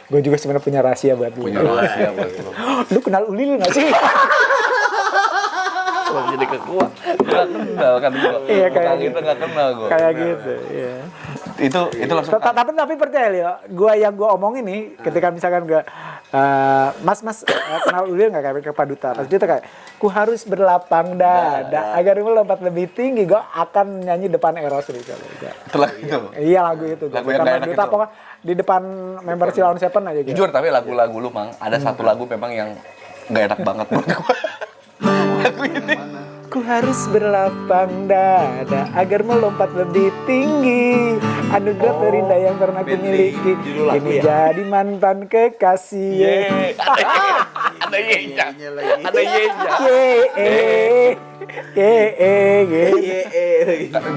Gue juga sebenarnya punya rahasia buat lu. punya rahasia buat lu. Lu kenal Ulil nggak sih? jadi ke gua. Nggak kenal kan gua. Iya, kayak Tukang gitu. itu nggak kenal gua. Kayak gitu, iya. Itu langsung. Tapi percaya Leo, yang gua omongin nih, ketika misalkan gua Mas kenal Ulil nggak kayak ke Paduta? Pas dia tuh kayak, ku harus berlapang dada agar melompat lebih tinggi. Gua akan nyanyi depan Eros nih kalau enggak. Itulah itu. Iya lagu itu. Lagu yang nggak enak Paduta itu. pokoknya di depan member Cilaon Seven aja gitu. Jujur tapi lagu-lagu lu Mang, ada satu lagu memang yang nggak enak banget menurut gua. Lagu ini. Ku harus berlapang dada agar melompat lebih tinggi. Anugerah terindah yang pernah ku miliki. judul lagu Ini ya? jadi mantan kekasih. Yeay. Ada yeja. Ada yeja.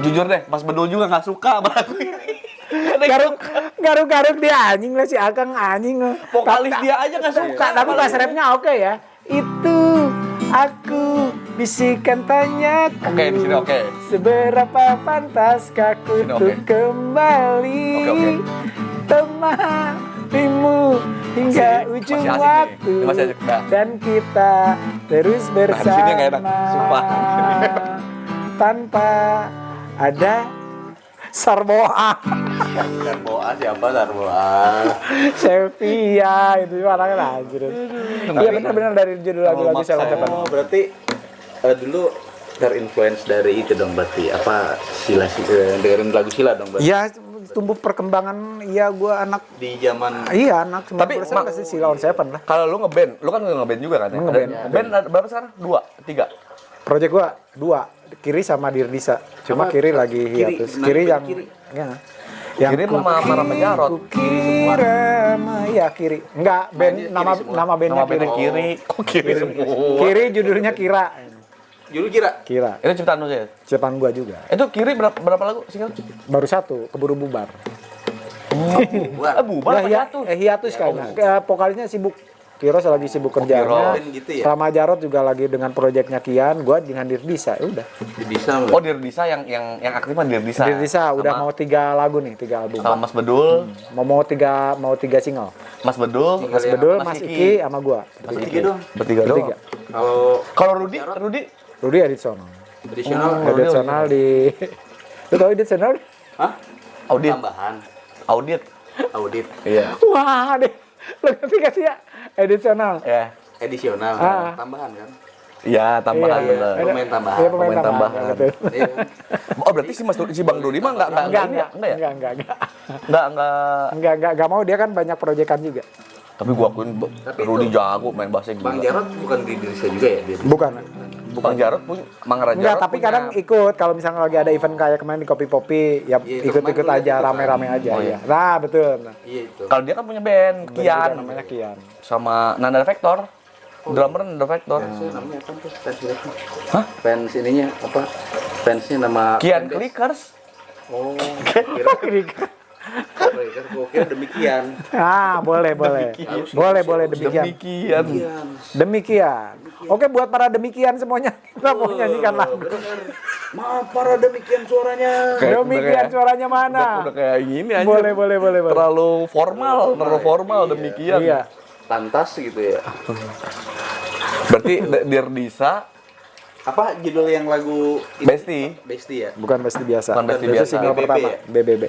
Jujur deh, Mas Bedul juga nggak suka sama lagu ini. Garuk dia anjing lah si Akang anjing lah. Vokalis dia aja nggak suka. Tapi pas rapnya oke ya. Itu aku bisikan tanyaku. Oke, di sini oke. Seberapa pantaskah ku Sini oke. untuk kembali Oke. temanimu hingga ujung masih asik nih. waktu Ini masih asik, dah. dan kita terus di bersama sini nggak enak, sumpah. tanpa ada Sarboa. Darboa siapa Darboa? Sevia itu orangnya anjir. Iya benar-benar dari judul lagu-lagu maksa Cilaon ya. Seven. Oh, berarti dulu terinfluence dari itu dong berarti apa dengerin lagu Sila dong berarti Iya tumbuh perkembangan iya gua anak di zaman anak 90% Tapi, pasti Cilaon Seven lah. Kalau lu ngeband, lu kan ngeband juga kan ya? Ngeband. Band ada berapa sekarang? 2, 3. Project gua 2, Kiri sama Dirdisa. Cuma Apa? Kiri lagi Kiri, hiatus. kenapa Kiri band yang Kiri? ya. Kiri sama Rama Jarot. Kira ya Kiri. Enggak, band dia nama Kiri semua. nama bandnya Nama bandnya Kiri. Kiri. Kok Kiri semua? Kiri judulnya Kira. Julu kira Kira. Itu ciptaan lu ya? Ciptaan gua juga. Itu Kiri berapa lagu singkat? Baru 1, keburu bubar. buat Bubar apa Ya, jatuh? hiatus kayaknya. Vokalisnya sibuk. Kiros lagi sibuk kerjaannya. Kiros. Gitu ya? Rama Jarot juga lagi dengan proyeknya Kian, gua dengan Dirdisa. Udah. bisa Oh, Dirdisa yang aktif mah Dirdisa. Dirdisa udah Sama- mau 3 lagu nih, 3 album. sama Mas Bedul, Mau 3 single. Mas Bedul, Mas Bedul, Mas Iki sama gua. Mas Iki Iki dong. Bertiga doang. Bertiga. kalau Kalau Rudi, Rudi edisional. tradisional Edisional di lu tahu edisional? hah audit, tambahan audit. Iya. Wah, deh. Lu ngerti gak sih ya? Edisional. Ya. edisional Ah. tambahan kan Iya, tambahan Iya, bener. iya. Pemain tambahan. Iya, pemain Pemain tambahan. tambahan. Betul. Iya. Oh, berarti si Bang Rudi mah enggak Enggak ya? Enggak mau, dia kan banyak proyekan juga. Tapi gua akuin Rudi jago main bassnya Bang gila. Jarot bukan di Indonesia juga ya dia Bukan. Bang Jarot punya, Mang Jarot Enggak, tapi punya- kadang ikut kalau misalnya lagi ada event kayak kemarin di Kopi Popi, ya Iya, ikut-ikut kemarin aja, ikut rame-rame kan. aja Oh, ya. iya. Nah, betul. Nah, iya itu Kalau dia kan punya band, band Kian. juga namanya Kian. Sama Nanda Vector. Drummer Nanda Vector. fansnya namanya apa tuh fans mereka Hah? fans ininya apa fansnya nama Kian fanbase. Clickers. oh kira kira demikian Boleh. Boleh demikian. Demikian. Demikian. Oke, buat para demikian semuanya kita mau nyanyikan lagu. maaf para demikian suaranya Kayak- Demikian suaranya mana? Udah kayak gini aja. Boleh. Terlalu formal demikian. Iya. pantas gitu ya Berarti Dirdisa, apa judul yang lagu ini? Besti ya Bukan Besti biasa. Bukan Besti Itu biasa. single BBB pertama, ya? BBB.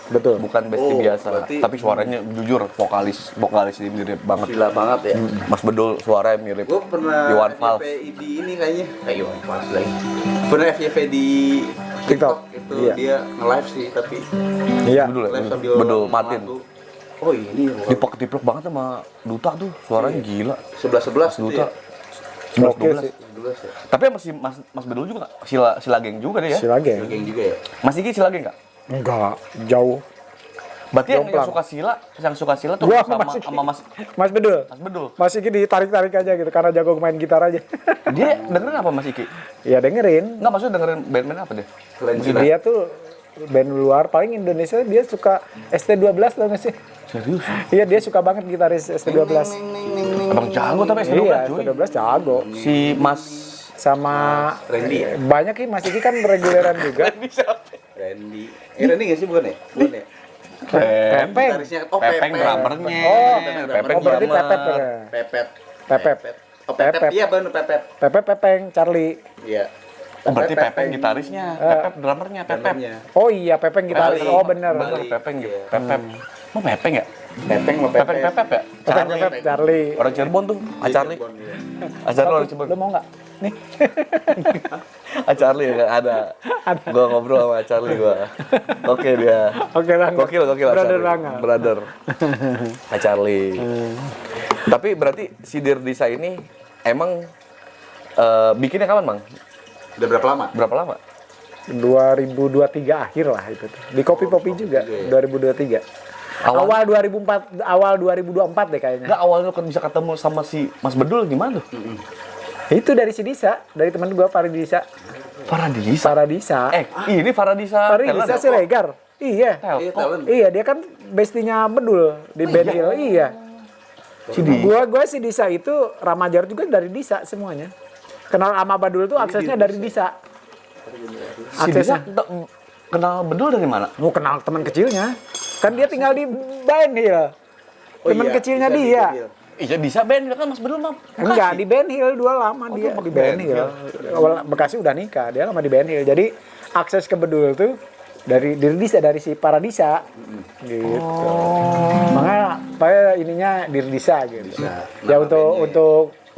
Betul. bukan Besti Oh, biasa. berarti- Tapi suaranya jujur vokalis ini mirip banget. gila banget ya Mas Bedul suaranya mirip. gue pernah Iwan Fals. FYP di ini kayaknya Iwan Fals lagi pernah FYP di TikTok. itu Iya. dia nge-live sih tapi Iya. Bedul ya? live sambil Bedul Martin. lagu. oh ini Diplek banget sama Duta tuh, suaranya gila. 11 Duta. ya? Oke sih. 11 ya Tapi masih Mas Bedul juga nggak? Sila geng juga dia ya? Silageng. geng juga ya Mas Iki Sila geng nggak? Enggak, jauh. Berarti yang Jomplang. suka Sila tuh Gua sama Mas Iki. sama Mas Bedul. Mas Bedul. Mas Iki ditarik-tarik aja gitu karena jago main gitar aja. Dia dengerin apa Mas Iki? Ya dengerin. Enggak, maksudnya dengerin band-band apa dia? Selain Sila Dia tuh band luar, paling Indonesia dia suka ST12 tau gak sih? Serius? Iya, dia suka banget gitaris ST12. Abang jago tapi S12 Iya, cuy. ST12 jago. Si Mas Sama Randy ya? banyak sih, Mas Iki kan reguleran juga. Randy Randy nggak sih bukan ya bukan ya Pepeng. Gitarisnya Pepeng drummernya. Oh, Pepeng berarti drummer. Pepet ya. Pepet Pepet. Oh, Pepep. Iya, benar Pepep. Pepep Pepeng, Charlie. Iya. Oh, berarti Pepeng gitarisnya, Pepep drummernya, Pepep. Drummernya. Oh iya, Pepeng gitaris. Bali. Oh bener. Bener, Pepeng gitu. Pepep. Mau Pepeng ya? Pepeng sama Pepeng Pepep. Pepep ya? Pepeng Charlie. Pepep, Charlie. Orang Cirebon tuh, Acarli. Acarli orang Cirebon. Lu mau nggak? Nih. Acarli ya ada. Gua ngobrol sama Acarli gua. Oke dia. Oke banget. Gokil Brother Acarli. banget. Brother. Acarli. Tapi berarti si Dirdisa ini emang bikinnya kapan, Bang? Udah berapa lama? Berapa lama? 2023 akhir lah itu tuh. Di Kopi Popi juga 2023. Awal 2024 deh kayaknya. Enggak, awalnya lu kan bisa ketemu sama si Mas Bedul gimana tuh? Itu dari si Disa, dari teman gua Faridisa. Faradisa. Faradisa. Ini Faradisa. Faridisa Siregar. Iya. Iya, talent. Iya, dia kan bestinya Bedul di band Hill. Iya. Gua si Disa itu Ramajar juga dari Disa semuanya. Kenal sama Badul tuh aksesnya dari Disa. Si Disa Aksesnya. kenal Bedul dari mana? Mau kenal teman kecilnya. Kan dia tinggal di band Hill. Oh Teman iya, kecilnya bisa dia. diambil. Iya bisa band kan Mas Bedul mah. Enggak, di Ben Hill dua lama dia di Ben Hill. Awal Bekasi udah nikah, dia lama di Ben Hill. Jadi akses ke Bedul tuh dari Dirdisa, dari si Paradisa gitu. Makanya saya ininya Dirdisa gitu. Ya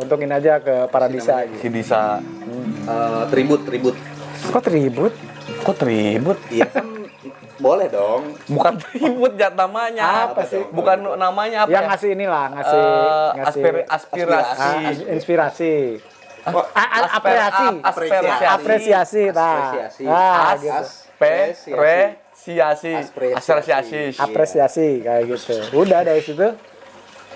untuk ini aja ke Paradisa gitu. Si Disa. Tribut. Kok ribut? Kok tribut? Iya kan boleh dong. Bukan tribut jat namanya. Apa sih? Bukan namanya apa Yang ya? ngasih inilah, ngasih Aspirasi. inspirasi. Apresiasi. Apresiasi, nah. Apresiasi. Nah, gitu. Apresiasi Kayak gitu. Udah dari situ.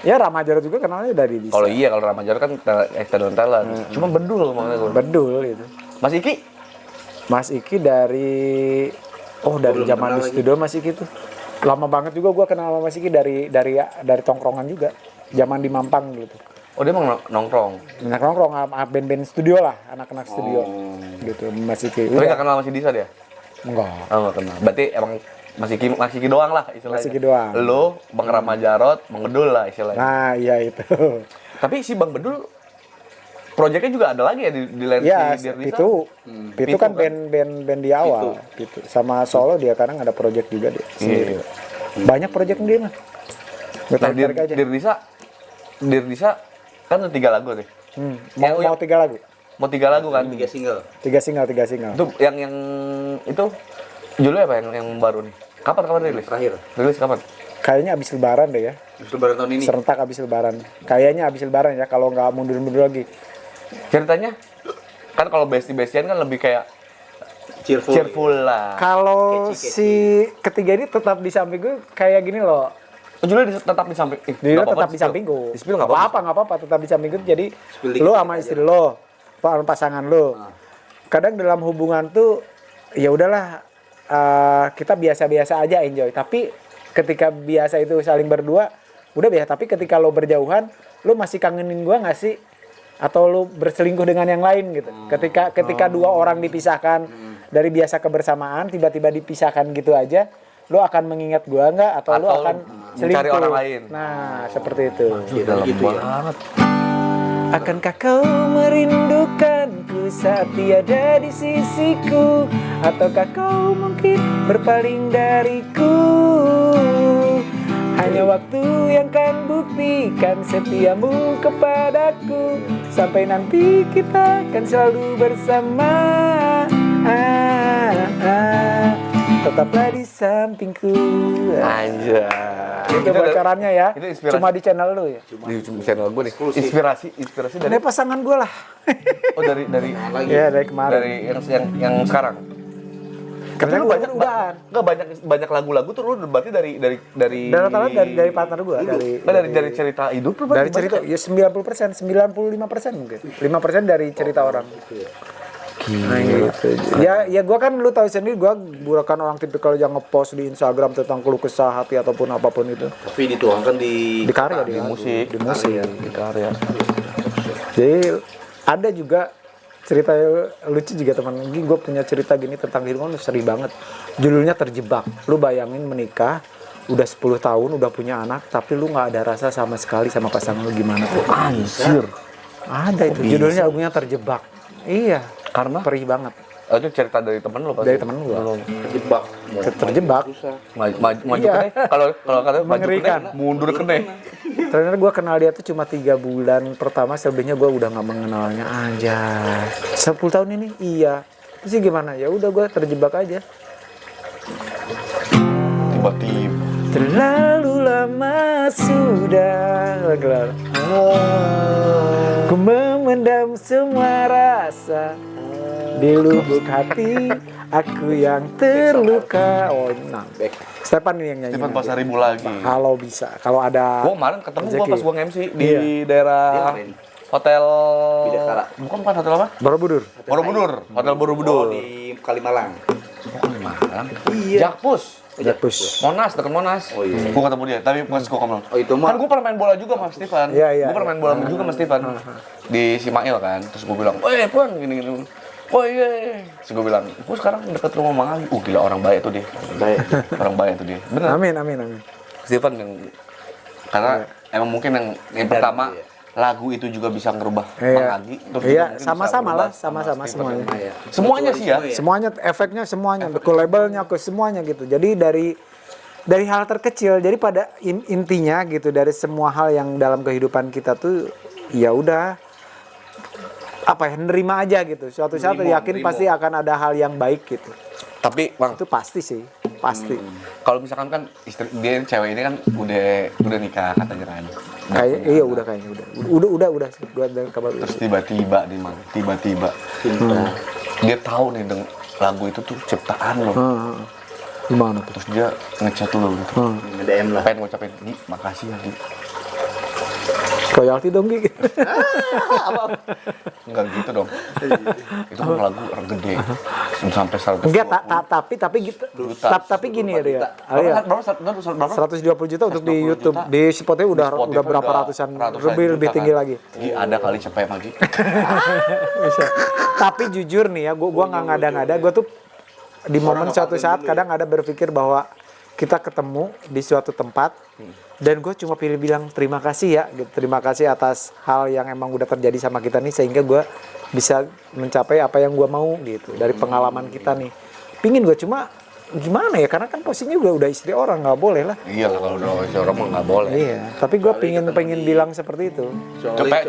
Ya Ramajar juga kenalnya dari Disa. Kalau iya, kalau Ramajar kan external talent. Cuma Bedul makanya gua. Bedul itu. Mas Iki? Mas Iki dari Belum zaman kenal di lagi. studio Mas Iki tuh. Lama banget juga gua kenal sama Mas Iki dari tongkrongan juga. Zaman di Mampang gitu. Oh dia emang nongkrong. Nongkrong sama band-band studio lah, anak-anak studio. Gitu Mas Iki. Tapi nggak kenal sama si Disa dia? Enggak. Oh nggak kenal. Berarti emang Mas Iki doang lah istilahnya. Mas Iki doang. Lo, Bang Ramajarot, Bang Bedul lah istilahnya. Nah, iya itu. Tapi si Bang Bedul proyeknya juga ada lagi ya di lain Ya, si Dirdisa? itu Pitu kan kan? band di awal gitu. Sama solo dia kadang ada project juga dia sendiri. Banyak project dia mah. Gue Nah, tarik aja. Dirdisa kan ada 3 lagu nih. Mau 3 lagu. Mau 3 lagu kan? 3 single. 3 single. Itu yang itu judulnya apa yang baru nih? Kapan rilis? Terakhir. Rilis kapan? Kayaknya abis lebaran deh ya. Lebaran tahun ini. Serentak abis lebaran. Kayaknya abis lebaran ya kalau nggak mundur-mundur lagi. Ceritanya kan kalau bestian kan lebih kayak cheerful lah. Kalau Keci-keci. si ketiga ini tetap di samping gue kayak gini loh. Oh, judulnya tetap di samping. Dia tetap di samping gue. Di spill nggak Nggak apa-apa, tetap di samping gue. Jadi Spill lo dikit sama aja. istri lo, pasangan lo. Kadang dalam hubungan tuh ya udahlah kita biasa-biasa aja enjoy. Tapi ketika biasa itu saling berdua, udah biasa. Tapi ketika lo berjauhan, lo masih kangenin gue nggak sih? Atau lo berselingkuh dengan yang lain gitu. Ketika dua orang dipisahkan dari biasa kebersamaan, tiba-tiba dipisahkan gitu aja, lo akan mengingat gua nggak? Atau lo Atau akan mencari selingkuh? orang lain. Nah, seperti itu. Dalam gitu ya. banget. Akankah kau merindukanku saat tiada di sisiku? Ataukah kau mungkin berpaling dariku? Hanya waktu yang kan buktikan setiamu kepadaku. Sampai nanti kita akan selalu bersama. Tetaplah di sampingku. Anjay. Itu bocorannya ya. Itu inspirasi. Cuma di channel lu ya. Di channel gue nih. Inspirasi dari Ini pasangan gue lah. oh dari Ya dari kemarin. dari yang sekarang. Karena Lu gue banyak udahan. nggak banyak lagu-lagu tuh lu berarti dari Dan rata-rata dari partner gue. dari cerita hidup lu Dari berarti cerita ya 90%, 95% mungkin. 5% dari cerita orang. Nah, gitu. Ya gue kan lu tahu sendiri gue bukan orang tipikal yang ngepost di Instagram tentang keluh kesah hati ataupun apapun itu. Tapi dituangkan di Karya di lagu, musik, di musik. di karya. Jadi ada juga cerita lucu juga teman. Gue punya cerita gini tentang kehidupan seri banget. Judulnya Terjebak. Lu bayangin menikah udah 10 tahun udah punya anak tapi lu nggak ada rasa sama sekali sama pasangan lu, gimana tuh? Anjir. Ada itu judulnya lagunya Terjebak. Iya, Karena perih banget. itu cerita dari temen lo pasti. Dari temen gua. Terjebak. Terjebak. Maju Iya. kene. Kalau kata maju Mengerikan. kene, mundur kene. Ternyata gue kenal dia tuh cuma 3 bulan pertama, selebihnya gue udah nggak mengenalnya aja. 10 tahun ini, iya. Terus sih gimana? Ya udah gue terjebak aja. Tiba-tiba. Terlalu lama sudah gelar. Ku memendam semua rasa di lubuk hati. Aku yang terluka. Oh, nah, Stefan ini yang nyanyi. Stefan Pasaribu lagi. Kalau bisa, kalau ada. Gua kemarin ketemu gua rezeki. pas gua nge-MC di Iya. daerah Dia ngapain? hotel Bidakara. bukan hotel apa? Borobudur. Borobudur, hotel Borobudur. Oh, di Kalimalang. Bukan di Malang. Iya. Jakpus. Jakpus. Monas, dekat Monas. Oh, iya. Gua ketemu dia, tapi pas gua ngomong. Oh, itu mah. Kan gua pernah main bola juga sama Stefan. Iya, iya, Gua pernah main bola juga sama Stefan. Di Simail kan. Terus gua bilang, "Woi, Pon, gini-gini." Oh iya. Terus gua bilang, "Gua sekarang dekat rumah Mang Ali." Gila orang baik tuh dia. Baik. Orang baik tuh dia. Benar. Amin. Stefan yang karena emang mungkin yang pertama iya. lagu itu juga bisa ngerubah Iya. Mang Agi. Terus juga Iya, mungkin sama-sama bisa lah, ngerubah sama-sama Stefan. semuanya. Iya. Semuanya sih ya. Semuanya efeknya semuanya, ke labelnya, ke semuanya gitu. Jadi dari hal terkecil, jadi pada intinya gitu, dari semua hal yang dalam kehidupan kita tuh ya udah apa ya, nerima aja gitu. Suatu saat yakin pasti akan ada hal yang baik gitu. Tapi Bang, Itu pasti sih, pasti. kalau misalkan kan istri dia cewek ini kan udah nikah katanya kan. Kayak iya udah kayaknya udah sih. Gua ada kabar. Terus tiba-tiba nih Mang, tiba-tiba dia tahu nih lagu itu tuh ciptaan lo. Gimana tuh? Terus dia ngechat lo gitu. Nge-DM lah. Pengen ngucapin, "Gi, makasih ya, Gi." Royalti dong Gi. Enggak gitu dong. Itu kan lagu orang gede. Sampai 100. Enggak, tapi gitu. Tapi gini ya dia. Berapa? 120 juta untuk di 120 YouTube. juta. Di Spotify udah Spotify berapa udah ratusan, ratusan lebih juta tinggi kan. lagi. Gi, ada kali cepet lagi. Bisa. Tapi jujur nih ya, gua nggak ngada-ngada, gua tuh di momen suatu saat kadang ada berpikir bahwa kita ketemu di suatu tempat dan gue cuma pilih bilang terima kasih ya gitu. Terima kasih atas hal yang emang udah terjadi sama kita nih, sehingga gue bisa mencapai apa yang gue mau gitu dari pengalaman kita nih. Pingin gue, cuma gimana ya, karena kan posisinya udah istri orang, nggak boleh lah. Iya lah, kalau udah istri orang mah nggak boleh. Iya, tapi gue pengen bilang seperti itu.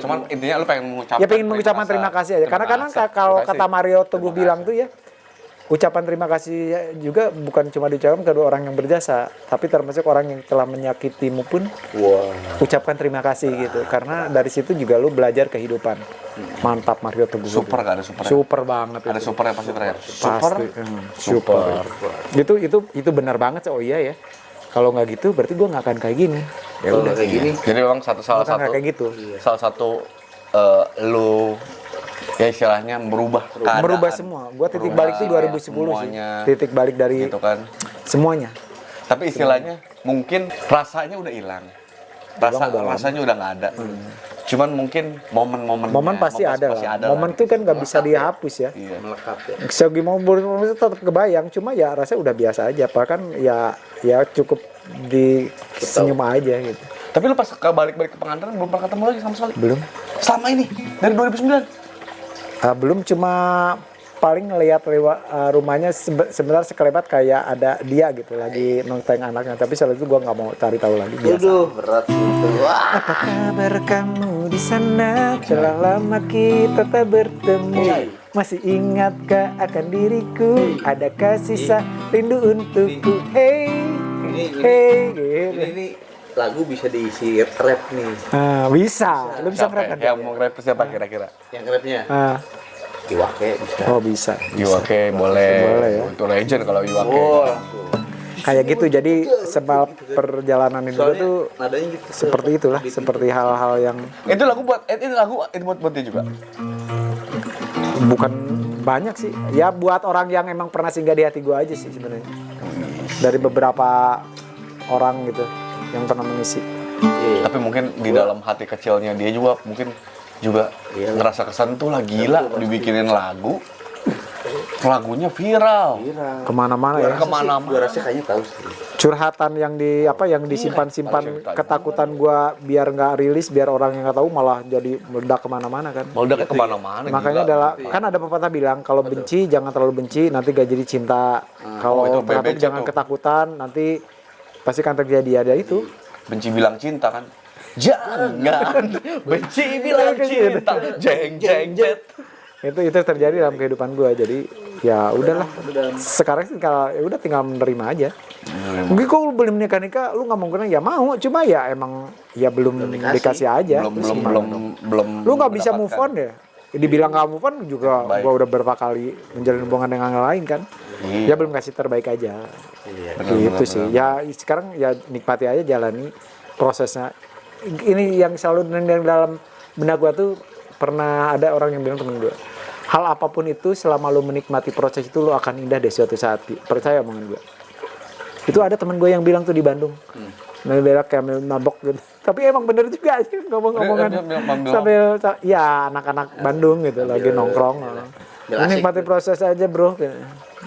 Cuman intinya lu pengen mengucapkan. Ya pengen mengucapkan terima kasih aja. Karena kalau kata Mario Teguh bilang tuh ya, ucapan terima kasih juga bukan cuma diucapkan kedua orang yang berjasa, tapi termasuk orang yang telah menyakitimu pun ucapkan terima kasih gitu. Karena dari situ juga lu belajar kehidupan. Mantap Mario Teguh. Super gak ada super. Super banget. Ada itu. super yang pasti terakhir. Pasti. Super. Itu benar banget sih. Oh iya ya. Kalau nggak gitu berarti gue nggak akan kayak gini. Ya Kalau udah. nggak kayak gini, Jadi memang salah Bukan satu kayak gitu. salah satu lu ya istilahnya merubah keadaan. Merubah semua. Gua titik balik tuh 2010 semuanya, sih. Titik balik dari gitu kan. semuanya. Tapi istilahnya mungkin rasanya udah hilang. Rasanya udah nggak ada. Cuman mungkin momen Momen pasti ada lah. Momen tuh kan nggak bisa dihapus ya. Iya. melekat ya. Segi momen itu tetap kebayang, cuma ya rasanya udah biasa aja. Bahkan ya cukup di senyum aja gitu. Tapi lu pas balik ke pengantaran belum pernah ketemu lagi sama sekali? Belum. Selama ini dari 2009. Belum, cuma paling ngelihat rumahnya sebentar sekelebat kayak ada dia gitu lagi nonton anaknya, tapi setelah itu gua nggak mau cari tahu lagi. Biasa. Aduh, berat gitu. Wah. Apa kabar kamu di sana? Telah lama kita tak bertemu. Masih ingatkah akan diriku? Adakah sisa rindu untukku? Hey, hey, gitu. Ini lagu bisa diisi rap nih. Bisa. Lu bisa nge-rap kan? Yang mau nge-rap siapa kira-kira? Yang rapnya Iwake bisa. Oh bisa. Iwake boleh. Boleh ya. Itu legend kalau Iwake. Oh, langsung. Kayak gitu, jadi sebab perjalanan hidup Soalnya itu nadanya gitu. seperti itulah, seperti hal-hal yang Itu lagu buat dia juga. bukan banyak sih. Ya buat orang yang emang pernah singgah di hati gua aja sih sebenarnya. Dari beberapa orang gitu yang pernah mengisi. Iya. Tapi mungkin di dalam hati kecilnya dia juga mungkin juga Iya. ngerasa kesentuh lah, gila dibikinin lagu. lagunya viral. Kemana-mana ya. Kemana-mana. Gue rasa kayaknya tahu sih. Curhatan yang disimpan-simpan ketakutan gua biar nggak rilis, biar orang yang nggak tahu malah jadi meledak kemana-mana kan. Meledaknya kemana-mana. Makanya kan ada pepatah bilang kalau benci jangan terlalu benci, nanti gak jadi cinta. Kalau itu takut BBC jangan tuh. ketakutan, nanti pasti kan terjadi ada itu. Benci bilang cinta kan. Jangan benci bilang cinta. Jeng jeng jet. Itu terjadi dalam kehidupan gua. Jadi ya udahlah. Sekarang sih kalau ya udah tinggal menerima aja. Mungkin kok lu belum nikah, lu nggak mau kena ya mau, cuma ya emang ya belum dikasih aja. Terus gimana? belum. Lu nggak bisa move on ya. Dibilang nggak move on juga, Baik. gua udah berapa kali menjalin hubungan dengan yang lain kan. Iya. Ya belum kasih terbaik aja. Iya. Gitu sih. Ya sekarang ya nikmati aja, jalani prosesnya. Ini yang selalu dalam benak gua tuh, pernah ada orang yang bilang, temen gua, hal apapun itu selama lu menikmati proses itu lu akan indah deh suatu saat. Percaya omongan gua. Itu ada temen gue yang bilang tuh di Bandung. Berak kayak mabok gitu. Tapi emang bener juga sih ngomong-ngomongan sambil ya anak-anak Bandung gitu lagi nongkrong. Menikmati proses aja bro.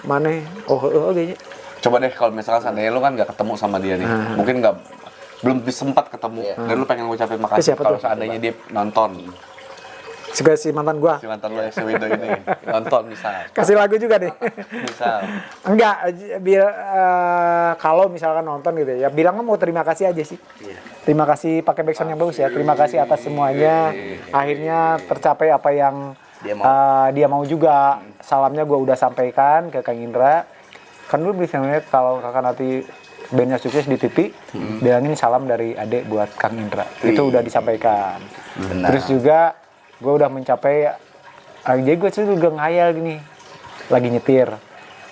Mana? Oh kayaknya. Coba deh kalau misalkan seandainya lu kan nggak ketemu sama dia nih, mungkin belum sempat ketemu, dan lu pengen ngucapin makasih Siapa kalau tuh? seandainya dia nonton, Juga si mantan gua. si mantan lu si Wido ini nonton misal, Kasih lagu juga nih. Enggak, kalau misalkan nonton gitu ya bilangnya mau terima kasih aja sih. Terima kasih pakai backsound yang bagus ya. Terima kasih atas semuanya. Akhirnya tercapai apa yang dia mau juga. Salamnya gue udah sampaikan ke Kang Indra. Kan dulu biasanya kalau kakak nanti bandnya sukses di TV, bilangin salam dari adek buat Kang Indra. Itu udah disampaikan. Terus juga gue udah mencapai. Jadi gue tuh juga ngayal gini. Lagi nyetir.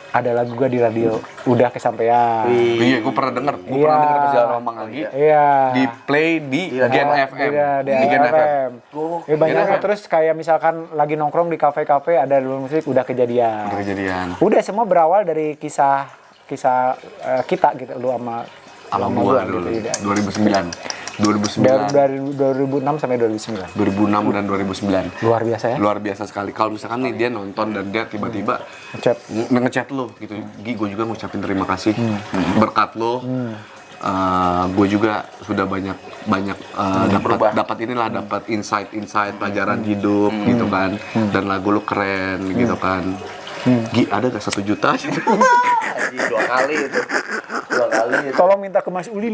Ada lagu gue di radio, udah kesampaian. Iya, gue pernah denger, pernah denger pas jalan Mamang lagi. Iya. Di play di Gen FM. Di Gen FM. Ya, banyak Gen FM. terus kayak misalkan lagi nongkrong di kafe-kafe ada dulu musik udah kejadian. Udah kejadian. Udah semua berawal dari kisah kita gitu lu sama Gua gitu. dulu, Udah. 2009. Dari 2006 sampai 2009. 2006 dan 2009. Luar biasa ya. Luar biasa sekali. Kalau misalkan nih dia nonton dan dia tiba-tiba Ngechat. ngechat lo gitu, Gi, gue juga ngucapin terima kasih berkat lo. Gue juga sudah banyak dapat inilah, dapat insight pelajaran hidup gitu kan, dan lagu lo keren gitu kan. Gi, ada gak 1 juta? Haji 2 kali itu. 2 kali itu. Tolong minta ke Mas Ulil.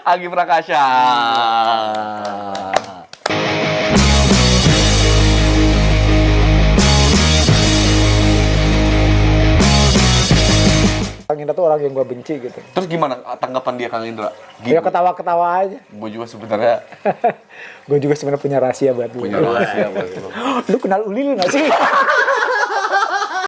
Agi Prakasya. Kang Indra tuh orang yang gue benci gitu. Terus gimana tanggapan dia Kang Indra? Ya ketawa-ketawa aja. Gue juga sebenarnya Gue juga sebenarnya punya rahasia buat lu. punya rahasia buat lo. Lu kenal Ulil gak sih?